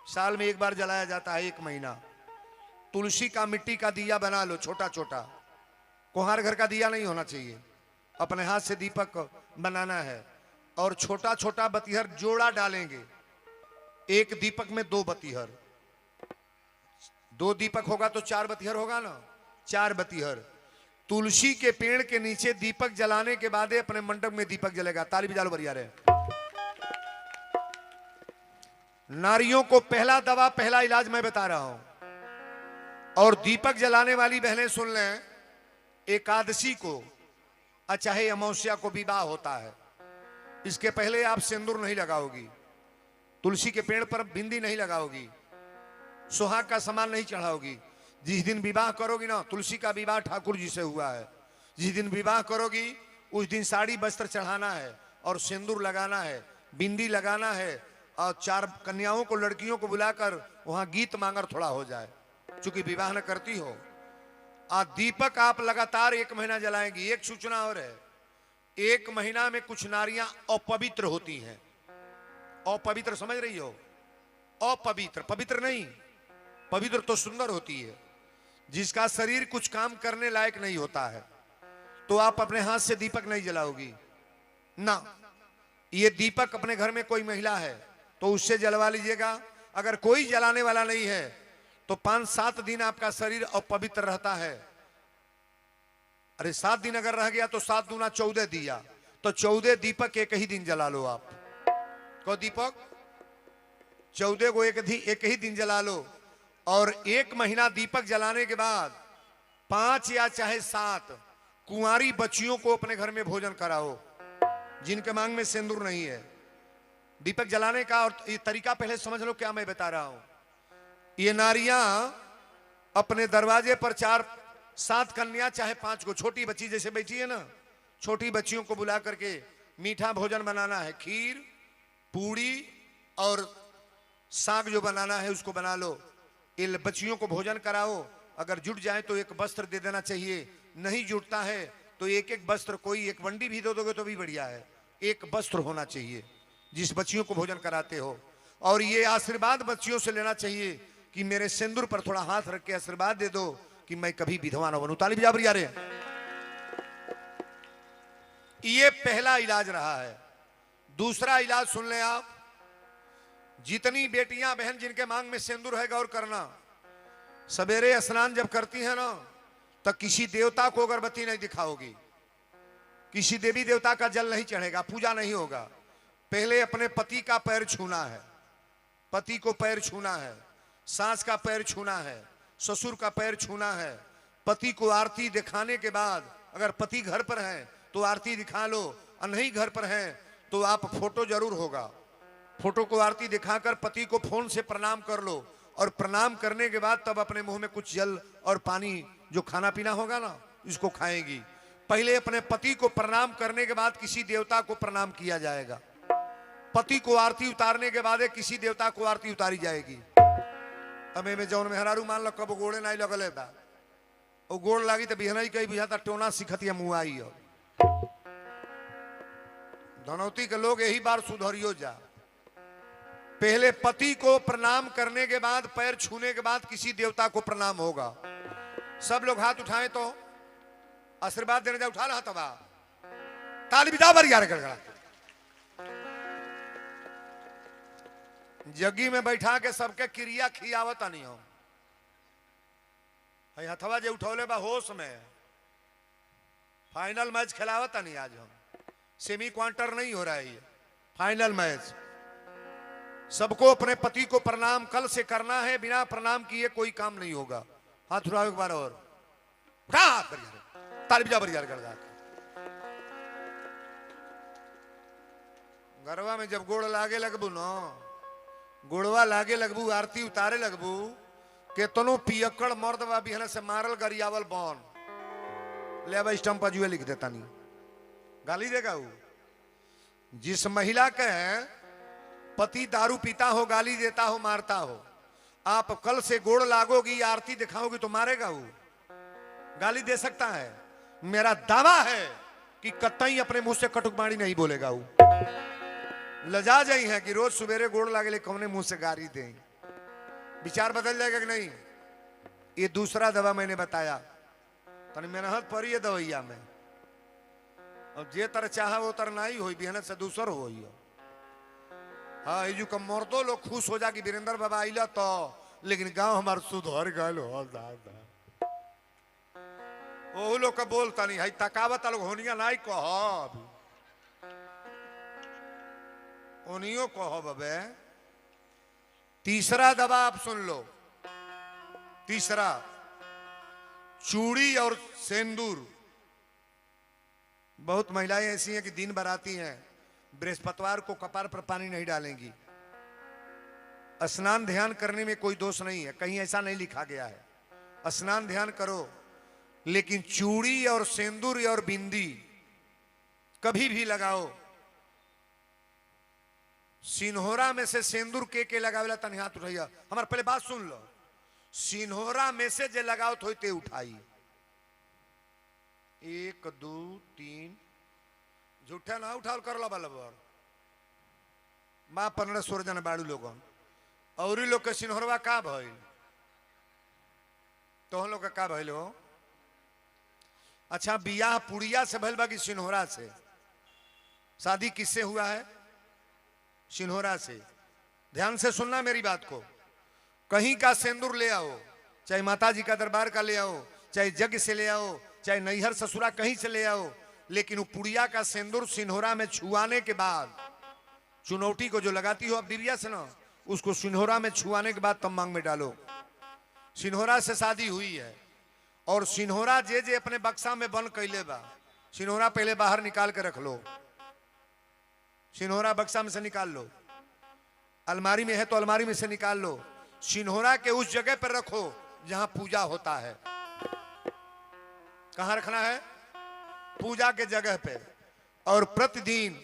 साल में एक बार जलाया जाता है, 1 महीना। तुलसी का मिट्टी का दिया बना लो, छोटा छोटा। कुम्हार घर का दिया नहीं होना चाहिए, अपने हाथ से दीपक बनाना है। और छोटा छोटा बतीहर जोड़ा डालेंगे। एक दीपक में 2 बतीहर, 2 दीपक होगा तो 4 बतीहर होगा ना, 4 बतीहर। तुलसी के पेड़ के नीचे दीपक जलाने के बाद अपने मंडप में दीपक जलेगा। ताली बजा लो बढ़िया रे। नारियों को पहला दवा, पहला इलाज मैं बता रहा हूं। और दीपक जलाने वाली बहनें सुन लें, एकादशी को चाहे अमावस्या को विवाह होता है, इसके पहले आप सिंदूर नहीं लगाओगी, तुलसी के पेड़ पर बिंदी नहीं लगाओगी, सुहाग का सामान नहीं चढ़ाओगी। जिस दिन विवाह करोगी ना, तुलसी का विवाह ठाकुर जी से हुआ है, जिस दिन विवाह करोगी उस दिन साड़ी वस्त्र चढ़ाना है और सिंदूर लगाना है, बिंदी लगाना है। और 4 कन्याओं को, लड़कियों को बुलाकर वहां गीत मांगर थोड़ा हो जाए, चूंकि विवाह न करती हो। दीपक आप लगातार 1 महीना जलाएंगी। एक सूचना और है, 1 महीना में कुछ नारियां अपवित्र होती हैं। अपवित्र समझ रही हो? अपवित्र, पवित्र नहीं। पवित्र तो सुंदर होती है, जिसका शरीर कुछ काम करने लायक नहीं होता है, तो आप अपने हाथ से दीपक नहीं जलाओगी ना। ये दीपक अपने घर में कोई महिला है तो उससे जलवा लीजिएगा। अगर कोई जलाने वाला नहीं है तो 5-7 दिन आपका शरीर अपवित्र रहता है। अरे 7 दिन अगर रह गया तो 7 दूना 14 दिया, तो 14 दीपक एक ही दिन जला लो आप। को दीपक 14 को एक ही दिन जला लो। और 1 महीना दीपक जलाने के बाद 5 या चाहे 7 कुंवारी बच्चियों को अपने घर में भोजन कराओ, जिनके मांग में सिंदूर नहीं है। दीपक जलाने का और ये तरीका पहले समझ लो क्या मैं बता रहा हूं। ये नारियां अपने दरवाजे पर 4-7 कन्या चाहे 5 को, छोटी बच्ची जैसे बैठी है ना, छोटी बच्चियों को बुला करके मीठा भोजन बनाना है। खीर, पूड़ी और साग जो बनाना है उसको बना लो। इन बच्चियों को भोजन कराओ। अगर जुट जाए तो 1 वस्त्र दे देना चाहिए, नहीं जुटता है तो 1-1 वस्त्र, कोई 1 वंडी भी दे दोगे तो भी बढ़िया है। 1 वस्त्र होना चाहिए जिस बच्चियों को भोजन कराते हो। और ये आशीर्वाद बच्चियों से लेना चाहिए कि मेरे सिंदूर पर थोड़ा हाथ रख के आशीर्वाद दे दो कि मैं कभी विधवा न बनूं। ताली बजा रहे। ये पहला इलाज रहा है। दूसरा इलाज सुन लें आप। जितनी बेटियां बहन जिनके मांग में सिंदूर है, गौर करना, सवेरे स्नान जब करती है ना, तो किसी देवता को अगरबत्ती नहीं दिखाओगी, किसी देवी देवता का जल नहीं चढ़ेगा, पूजा नहीं होगा। पहले अपने पति का पैर छूना है, पति को पैर छूना है, सास का पैर छूना है, ससुर का पैर छूना है। पति को आरती दिखाने के बाद, अगर पति घर पर है तो आरती दिखा लो, और नहीं घर पर है तो आप फोटो जरूर होगा, फोटो को आरती दिखाकर पति को फोन से प्रणाम कर लो। और प्रणाम करने के बाद तब अपने मुंह में कुछ जल और पानी, जो खाना पीना होगा ना, इसको खाएंगी। पहले अपने पति को प्रणाम करने के बाद किसी देवता को प्रणाम किया जाएगा। पति को आरती उतारने के बाद किसी देवता को आरती उतारी जाएगी। हमें में जौन मेहरारू मान लो कब गोड़े नहीं लगल है, वो गोड़ लागी तो बिहनई कही बुझाता टोना सिखतिया मुआई। धनौती के लोग यही बार सुधरियो जा। पहले पति को प्रणाम करने के बाद, पैर छूने के बाद किसी देवता को प्रणाम होगा। सब लोग हाथ उठाएं तो आशीर्वाद देने जा। उठा रहा तबा ताली बजा बर यार गड़गड़ा। जग्गी में बैठा के सबके क्रिया खियावत नहीं हो। हथवा जे उठौले बा होश में, फाइनल मैच खिलावत नहीं आज हम। सेमी क्वार्टर नहीं हो रहा है, ये फाइनल मैच। सबको अपने पति को प्रणाम कल से करना है, बिना प्रणाम किए कोई काम नहीं होगा। हाथ उठाओ एक बार और, ताली बजा बरियार गड़गा। गरवा में जब गोड़ लागे लगबू न, गोड़वा लागे लगबू, आरती उतारे लगबू, केतनो पियक्कड़ मर्द बा बिहने से मारल गरियावल बन ले अब स्टंप जुए लिख देता नहीं, गाली देगा वो। जिस महिला के पति दारू पीता हो, गाली देता हो, मारता हो, आप कल से गोड़ लागोगी, आरती दिखाओगी तो मारेगा वो, गाली दे सकता है। मेरा दावा है कि कतई अपने मुंह से कटुकबाणी नहीं बोलेगा वो। लजा जाई है कि रोज सवेरे गोड़ लागे कौने मुंह से गाली दें। विचार बदल जाएगा कि नहीं? ये दूसरा दवा मैंने बताया, तनी मेहनत पड़ी है दवैया में। अब जे तर चाह वो तर नहीं हो, बिहनत से दूसर हो। हाँ ये कम मर्दो लोग खुश हो जा कि वीरेंद्र बाबा आइला तो, लेकिन गांव हमार सुधर गल हो दादा। वो लोग का बोलता नहीं है, तकावत लोग होनिया नहीं कह उनियो कहो बबे। तीसरा दवा आप सुन लो। तीसरा, चूड़ी और सेंदूर। बहुत महिलाएं ऐसी हैं कि दिन भर आती हैं, बृहस्पतिवार को कपार पर पानी नहीं डालेंगी। स्नान ध्यान करने में कोई दोष नहीं है, कहीं ऐसा नहीं लिखा गया है। स्नान ध्यान करो, लेकिन चूड़ी और सेंदूर और बिंदी कभी भी लगाओ। सिन्होरा में से सेंदूर के लगावेला तनी हाथ उठाइया। हमारे पहले बात सुन लो। सिन्होरा में से जे लगाओ तो ते उठाई। 1 2 3 झूठा ना उठाल कर ला बलबर। माँ 15-16 जन बाड़ू लोगन और लोग के सिन्होरवा का भइल, तो हम लोग का भइल हो। अच्छा, बियाह पुड़िया से भइल बा कि सिन्होरा से? शादी किससे हुआ है? सिन्होरा से। ध्यान से सुनना मेरी बात को। कहीं का सेंदूर ले आओ, चाहे माता जी का दरबार का ले आओ, चाहे जग से ले आओ, चाहे नैहर ससुरा कहीं से ले आओ, लेकिन वो पुड़िया का सेंदूर सिन्होरा में छुआने के बाद, चुनौती को जो लगाती हो अब डिबिया से ना, उसको सिन्होरा में छुआने के बाद तब मांग में डालो। सिन्होरा से शादी हुई है और सिन्होरा जे जे अपने बक्सा में बंद कैले बा, सिन्होरा पहले बाहर निकाल के रख लो। सिन्होरा बक्सा में से निकाल लो। अलमारी में है तो अलमारी में से निकाल लो। सिन्होरा के उस जगह पर रखो जहां पूजा होता है। कहां रखना है? पूजा के जगह पे। और प्रतिदिन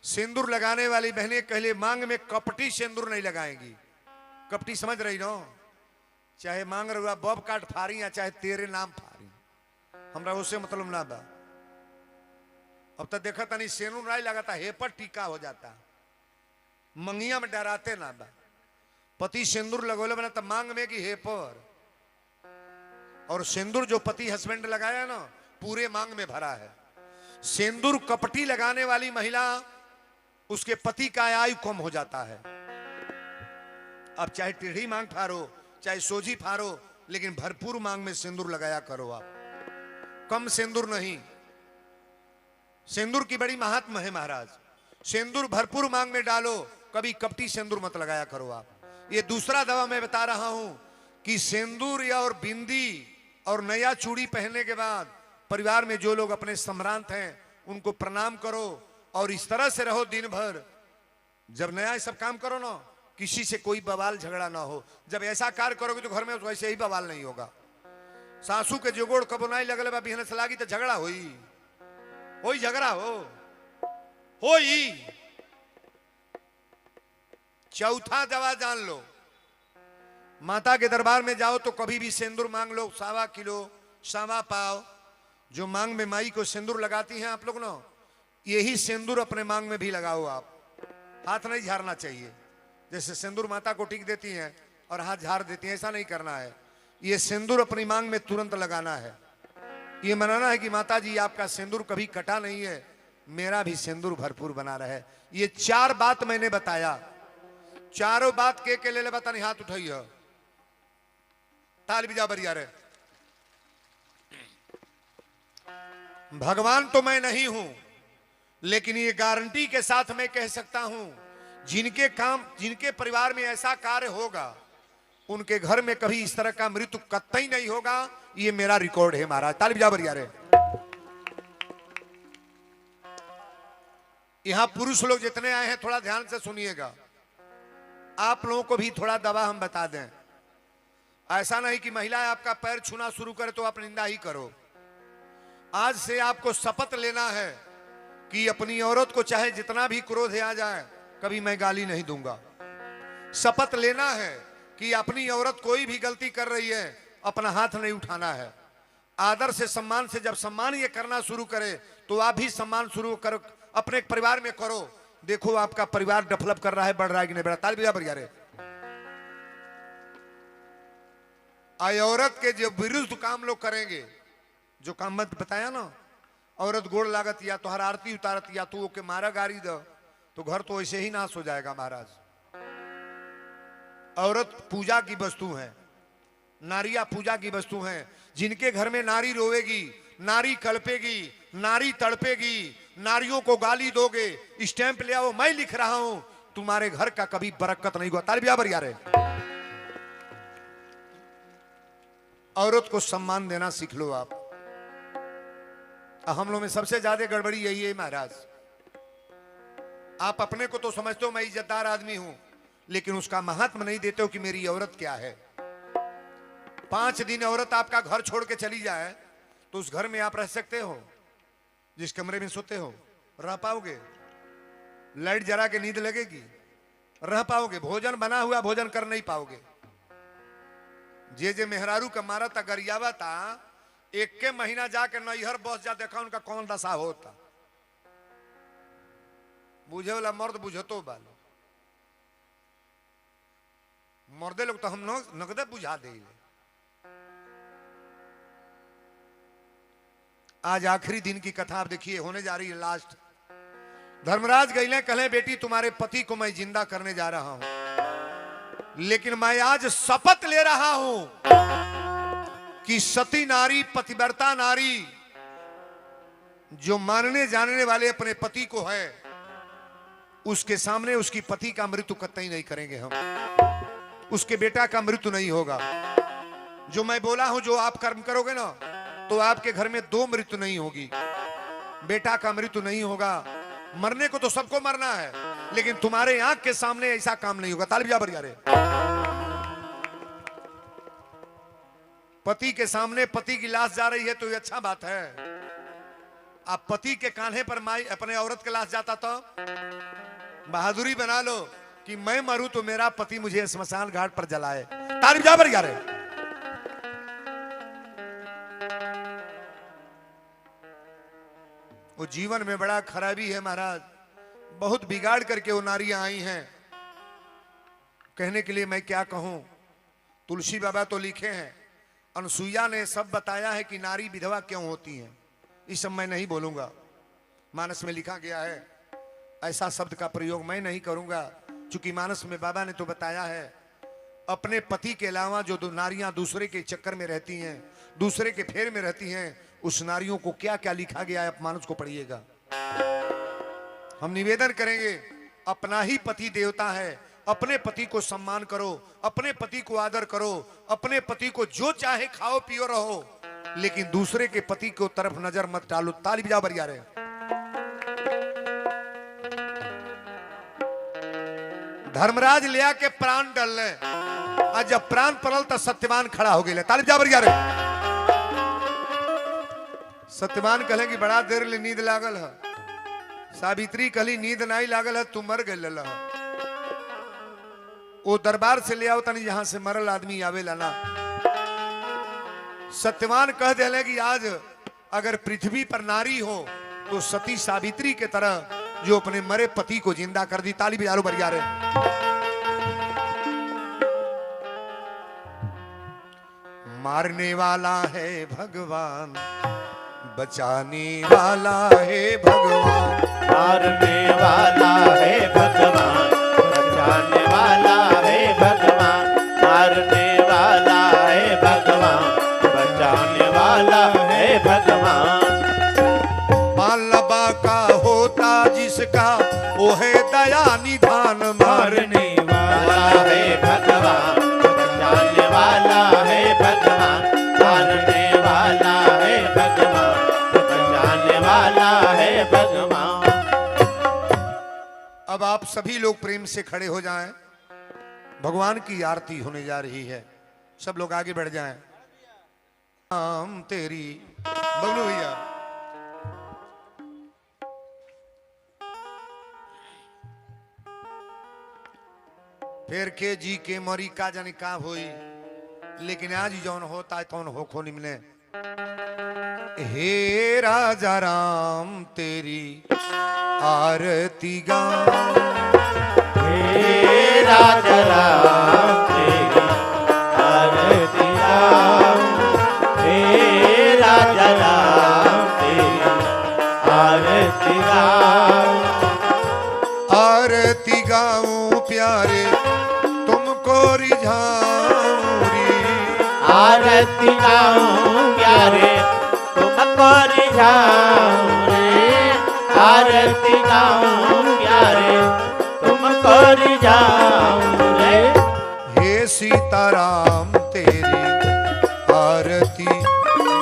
सिंदूर लगाने वाली बहनें कहले मांग में कपटी सिंदूर नहीं लगाएंगी। कपटी समझ रही नो? चाहे मांग रहा बब काट फारी या चाहे तेरे नाम फारी, हमरा उससे मतलब ना बा। अब तो देखा तनी सेनूर नहीं लगाता, हेपर टीका हो जाता। मंगिया में डराते ना बा। पति सिंदूर लगोले बना तब मांग में कि हेपर। और सिंदूर जो पति हस्बैंड लगाया ना, पूरे मांग में भरा है। सिंदूर कपटी लगाने वाली महिला, उसके पति का आयु कम हो जाता है। अब चाहे टेढ़ी मांग फारो, चाहे सोझी फारो, लेकिन भरपूर मांग में सिंदूर लगाया करो आप, कम सिंदूर नहीं। सिंदूर की बड़ी महात्मा है महाराज। सिंदूर भरपूर मांग में डालो, कभी कपटी सिंदूर मत लगाया करो आप। ये दूसरा दवा मैं बता रहा हूं कि सिंदूर या और बिंदी और नया चूड़ी पहनने के बाद परिवार में जो लोग अपने सम्रांत हैं उनको प्रणाम करो और इस तरह से रहो दिन भर। जब नया सब काम करो ना, किसी से कोई बवाल झगड़ा ना हो। जब ऐसा कार्य करोगे तो घर में वैसे ही बवाल नहीं होगा। सासू के जोगोड़ कबो नहीं लगल बिहने से लागी तो झगड़ा होई झगड़ा होई। चौथा दवा जान लो, माता के दरबार में जाओ तो कभी भी सिंदूर मांग लो, 1.25 किलो 1.25 पाव। जो मांग में माई को सिंदूर लगाती हैं आप लोग ना, यही सिंदूर अपने मांग में भी लगाओ आप। हाथ नहीं झाड़ना चाहिए। जैसे सिंदूर माता को टिक देती हैं और हाथ झाड़ देती हैं, ऐसा नहीं करना है। ये सिंदूर अपनी मांग में तुरंत लगाना है। ये मनाना है कि माता जी आपका सिंदूर कभी कटा नहीं है, मेरा भी सिंदूर भरपूर बना रहे। ये 4 बात मैंने बताया। चारों बात के ले बता नहीं, हाथ उठाइए, ताली बजा बरिया रे। भगवान तो मैं नहीं हूं, लेकिन ये गारंटी के साथ मैं कह सकता हूं, जिनके परिवार में ऐसा कार्य होगा उनके घर में कभी इस तरह का मृत्यु कतई नहीं होगा। ये मेरा रिकॉर्ड है महाराज, ताली बजा बरिया रे। यहां पुरुष लोग जितने आए हैं थोड़ा ध्यान से सुनिएगा, आप लोगों को भी थोड़ा दवा हम बता दें। ऐसा नहीं कि महिलाएं आपका पैर छूना शुरू करे तो आप निंदा ही करो। आज से आपको शपथ लेना है कि अपनी औरत को चाहे जितना भी क्रोध आ जाए कभी मैं गाली नहीं दूंगा। शपथ लेना है कि अपनी औरत कोई भी गलती कर रही है अपना हाथ नहीं उठाना है। आदर से सम्मान से जब सम्मान ये करना शुरू करे तो आप भी सम्मान शुरू करो, अपने परिवार में करो। देखो आपका परिवार डेवलप कर रहा है, बढ़ रहा है कि नहीं बढ़ रहा। ताली बजा बरिया रे। आय औरत के जो विरुद्ध काम लोग करेंगे, जो काम मत बताया ना, औरत गोड़ लागत या तो हर आरती उतारत या तू ओके मारा गाड़ी दो तो घर तो ऐसे ही नाश हो जाएगा महाराज। औरत पूजा की वस्तु है, नारियां पूजा की वस्तु हैं। जिनके घर में नारी रोएगी, नारी कल्पेगी, नारी तड़पेगी, नारियों को गाली दोगे, स्टैंप ले आओ मैं लिख रहा हूं, तुम्हारे घर का कभी बरकत नहीं हुआ। ताली बजा बरिया रे। औरत को सम्मान देना सीख लो आप। हम लोग में सबसे ज्यादा गड़बड़ी यही है महाराज। आप अपने को तो समझते हो मैं इज्जतदार आदमी हूं, लेकिन उसका महत्व नहीं देते हो कि मेरी औरत क्या है। 5 दिन औरत आपका घर छोड़ के चली जाए तो उस घर में आप रह सकते हो? जिस कमरे में सोते हो रह पाओगे? लाइट जरा के नींद लगेगी? रह पाओगे? भोजन बना हुआ भोजन कर नहीं पाओगे? जे मेहरारू का मारा था गरियावा था, एक के महीना जाके नैहर बस जा, देखा उनका कौन दशा होता। बुझे वाला मर्द बुझतो बालो, मर्दे लोग तो हम नगदे बुझा दे। आज आखिरी दिन की कथा आप देखिए, होने जा रही है लास्ट। धर्मराज गईले कहले बेटी तुम्हारे पति को मैं जिंदा करने जा रहा हूं, लेकिन मैं आज शपथ ले रहा हूं कि सती नारी, पतिव्रता नारी जो मानने जानने वाले अपने पति को है, उसके सामने उसकी पति का मृत्यु कतई नहीं करेंगे हम। उसके बेटा का मृत्यु नहीं होगा। जो मैं बोला हूं, जो आप कर्म करोगे ना, तो आपके घर में 2 मृत्यु नहीं होगी। बेटा का मृत्यु नहीं होगा। मरने को तो सबको मरना है, लेकिन तुम्हारे आंख के सामने ऐसा काम नहीं होगा। ताली बजा बरिया रे। पति के सामने पति की लाश जा रही है तो ये अच्छा बात है। आप पति के कान्हे पर माई अपने औरत की लाश जाता तो बहादुरी बना लो कि मैं मरूं तो मेरा पति मुझे स्मशान घाट पर जलाए। ताली बजा बरिया रे। वो जीवन में बड़ा खराबी है महाराज, बहुत बिगाड़ करके वो नारियां आई हैं। कहने के लिए मैं क्या कहूं, तुलसी बाबा तो लिखे हैं, अनसुईया ने सब बताया है कि नारी विधवा क्यों होती हैं। इस सब मैं नहीं बोलूंगा, मानस में लिखा गया है। ऐसा शब्द का प्रयोग मैं नहीं करूंगा, क्योंकि मानस में बाबा ने तो बताया है। अपने पति के अलावा जो नारियां दूसरे के चक्कर में रहती हैं, दूसरे के फेर में रहती हैं, उस नारियों को क्या क्या लिखा गया है, आप मानस को पढ़िएगा। हम निवेदन करेंगे, अपना ही पति देवता है, अपने पति को सम्मान करो, अपने पति को आदर करो, अपने पति को जो चाहे खाओ पियो रहो, लेकिन दूसरे के पति को तरफ नजर मत डालो। ताली बजा बरिया रे। धर्मराज ले आके प्राण डालने, आज जब प्राण पड़ल तो सत्यवान खड़ा हो गए। ताली बजा बरिया रे। सत्यवान कहले कि बड़ा देर ले नींद लागल है। सावित्री कहली नींद नहीं लागल है, तू मर गए। वो दरबार से ले आओ तनी जहां से मरल आदमी आवेला ना। सत्यवान कह दिले कि आज अगर पृथ्वी पर नारी हो तो सती सावित्री के तरह जो अपने मरे पति को जिंदा कर दी। ताली बजारो बरिया रे। मारने वाला है भगवान, बचाने वाला है भगवान, मारने वाला है भगवान, बचाने वाला है भगवान, मारने वाला है भगवान, बचाने वाला है भगवान। मालबा का होता जिसका वो है दया निधान, मारने वाला है भगवान, बचाने वाला है भगवान, मारने वाला है भगवान, बचाने वाला है भगवान। अब आप सभी लोग प्रेम से खड़े हो जाएं, भगवान की आरती होने जा रही है। सब लोग आगे बढ़ जाएं। नाम तेरी बबलू भैया, फिर के जी के मरी का जाने का होई, लेकिन आज जौन होता है तौन होखो निमने। हे राजा राम तेरी आरती गाऊं, हे राजा राम तेरी आरती गाऊं, हे राजा राम तेरी आरती गाऊं, आरती गाऊं प्यारे तुमको रिझाऊं रे, आरती गाऊं प्यारे तुमको रिझाऊं रे, आरती गाऊं प्यारे तुमको रिझाऊं रे। हे सीताराम तेरी आरती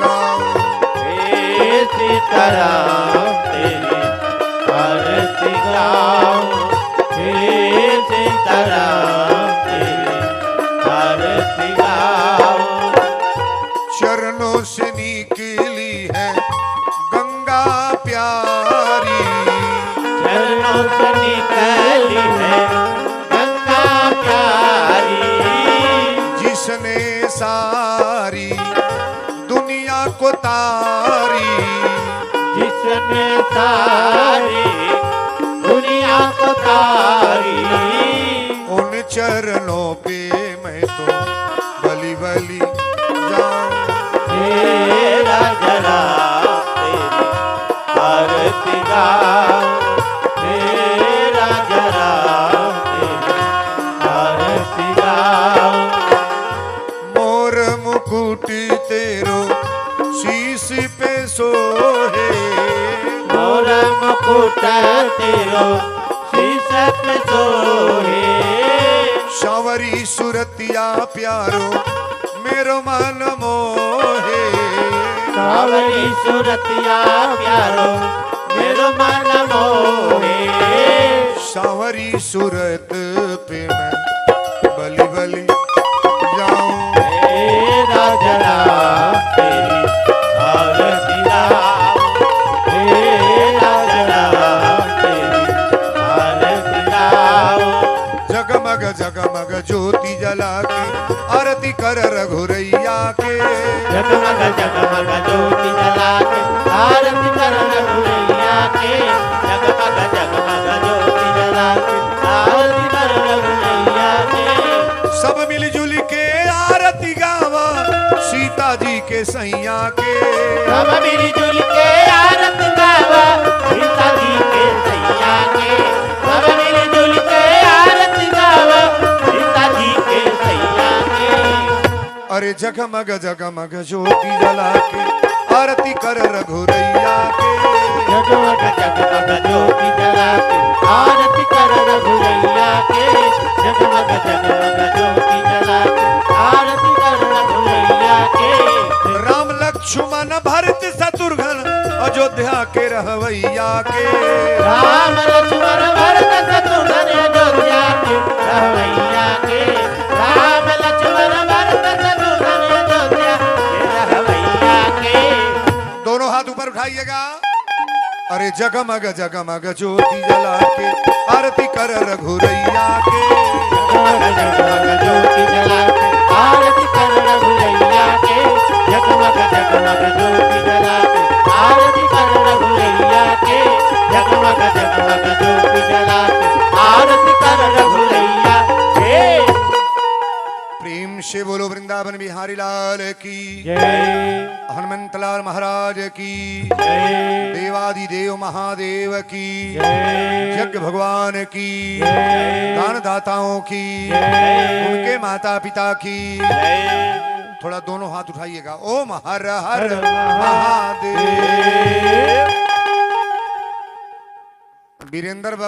गाऊं, हे सीताराम तेरी आरती गाऊं, हे सीताराम तेरी आरती गाऊं। चरणों से निकली है गंगा प्यारी, चरणों से निकली है गंगा प्यारी, जिसने सारी दुनिया को तारी, जिसने सारी दुनिया को तारी। उन चरणों पे मैं तो बलि बलि जाऊं। हे राजा राम तेरी आरती गाऊं, हे राजा राम तेरी आरती गाऊं। मोर मुकुट तेरो शीश पे सोहे, मोर मुकुट तेरो शीश पे सोहे, सांवरी सुरतिया प्यारो मेरो मन मोहे, सावरी सुरतिया प्यारो मेरो मन मोहे, सांवरी सूरत पे मैं बलि बलि जाऊं। हे राजा राम तेरी आरती गाऊं, हे राजा राम तेरी आरती गाऊं। जगमग जगमग ज्योति जला के आरती कर रघुरैया के, जगमग जगमग ज्योति जला के आरती कर रघुरैया के, जगमग जगमग ज्योति जला के आरती कर रघुरैया के। सब मिलजुल के आरती गावा सीता जी के सैया के, सब मिलजुल के आरती गावा सीता जी के सैया के, सब मिलजुल के आरती गावा सीता जी के सैया के। अरे जगमग जगमग ज्योति जला के आरती कर रघुरैया के, जगमग जगमग ज्योति जला के आरती कर रघुरैया के, जगमग जगमग ज्योति जला के आरती कर रघुरैया के। राम लक्ष्मण भरत शत्रुघ्न अयोध्या के रहवैया के, राम लक्ष्मण भरत शत्रुघ्न अयोध्या के रहवैया के, राम लक्ष्मण भरत शत्रुघ्न अयोध्या के रहवैया के। दोनों हाथ ऊपर उठाइएगा। अरे जगमग जगमग ज्योति जला के आरती कर रघुरैया के, जगमग जगमग ज्योति जला के आरती कर रघुरैया के, जगमग जगमग ज्योति जला के आरती कर रघुरैया के, जगमग जगमग ज्योति जला के आरती कर रघुरैया के। प्रेम से बोलो वृंदावन बिहारी लाल की जय हनुमंतलाल महाराज की जय देवादिदेव महादेव की जय यज्ञ भगवान की जय दान दाताओं की जय उनके माता पिता की जय थोड़ा दोनों हाथ उठाइएगा। ओम हर हर हर महादेव। वीरेंद्र बाबा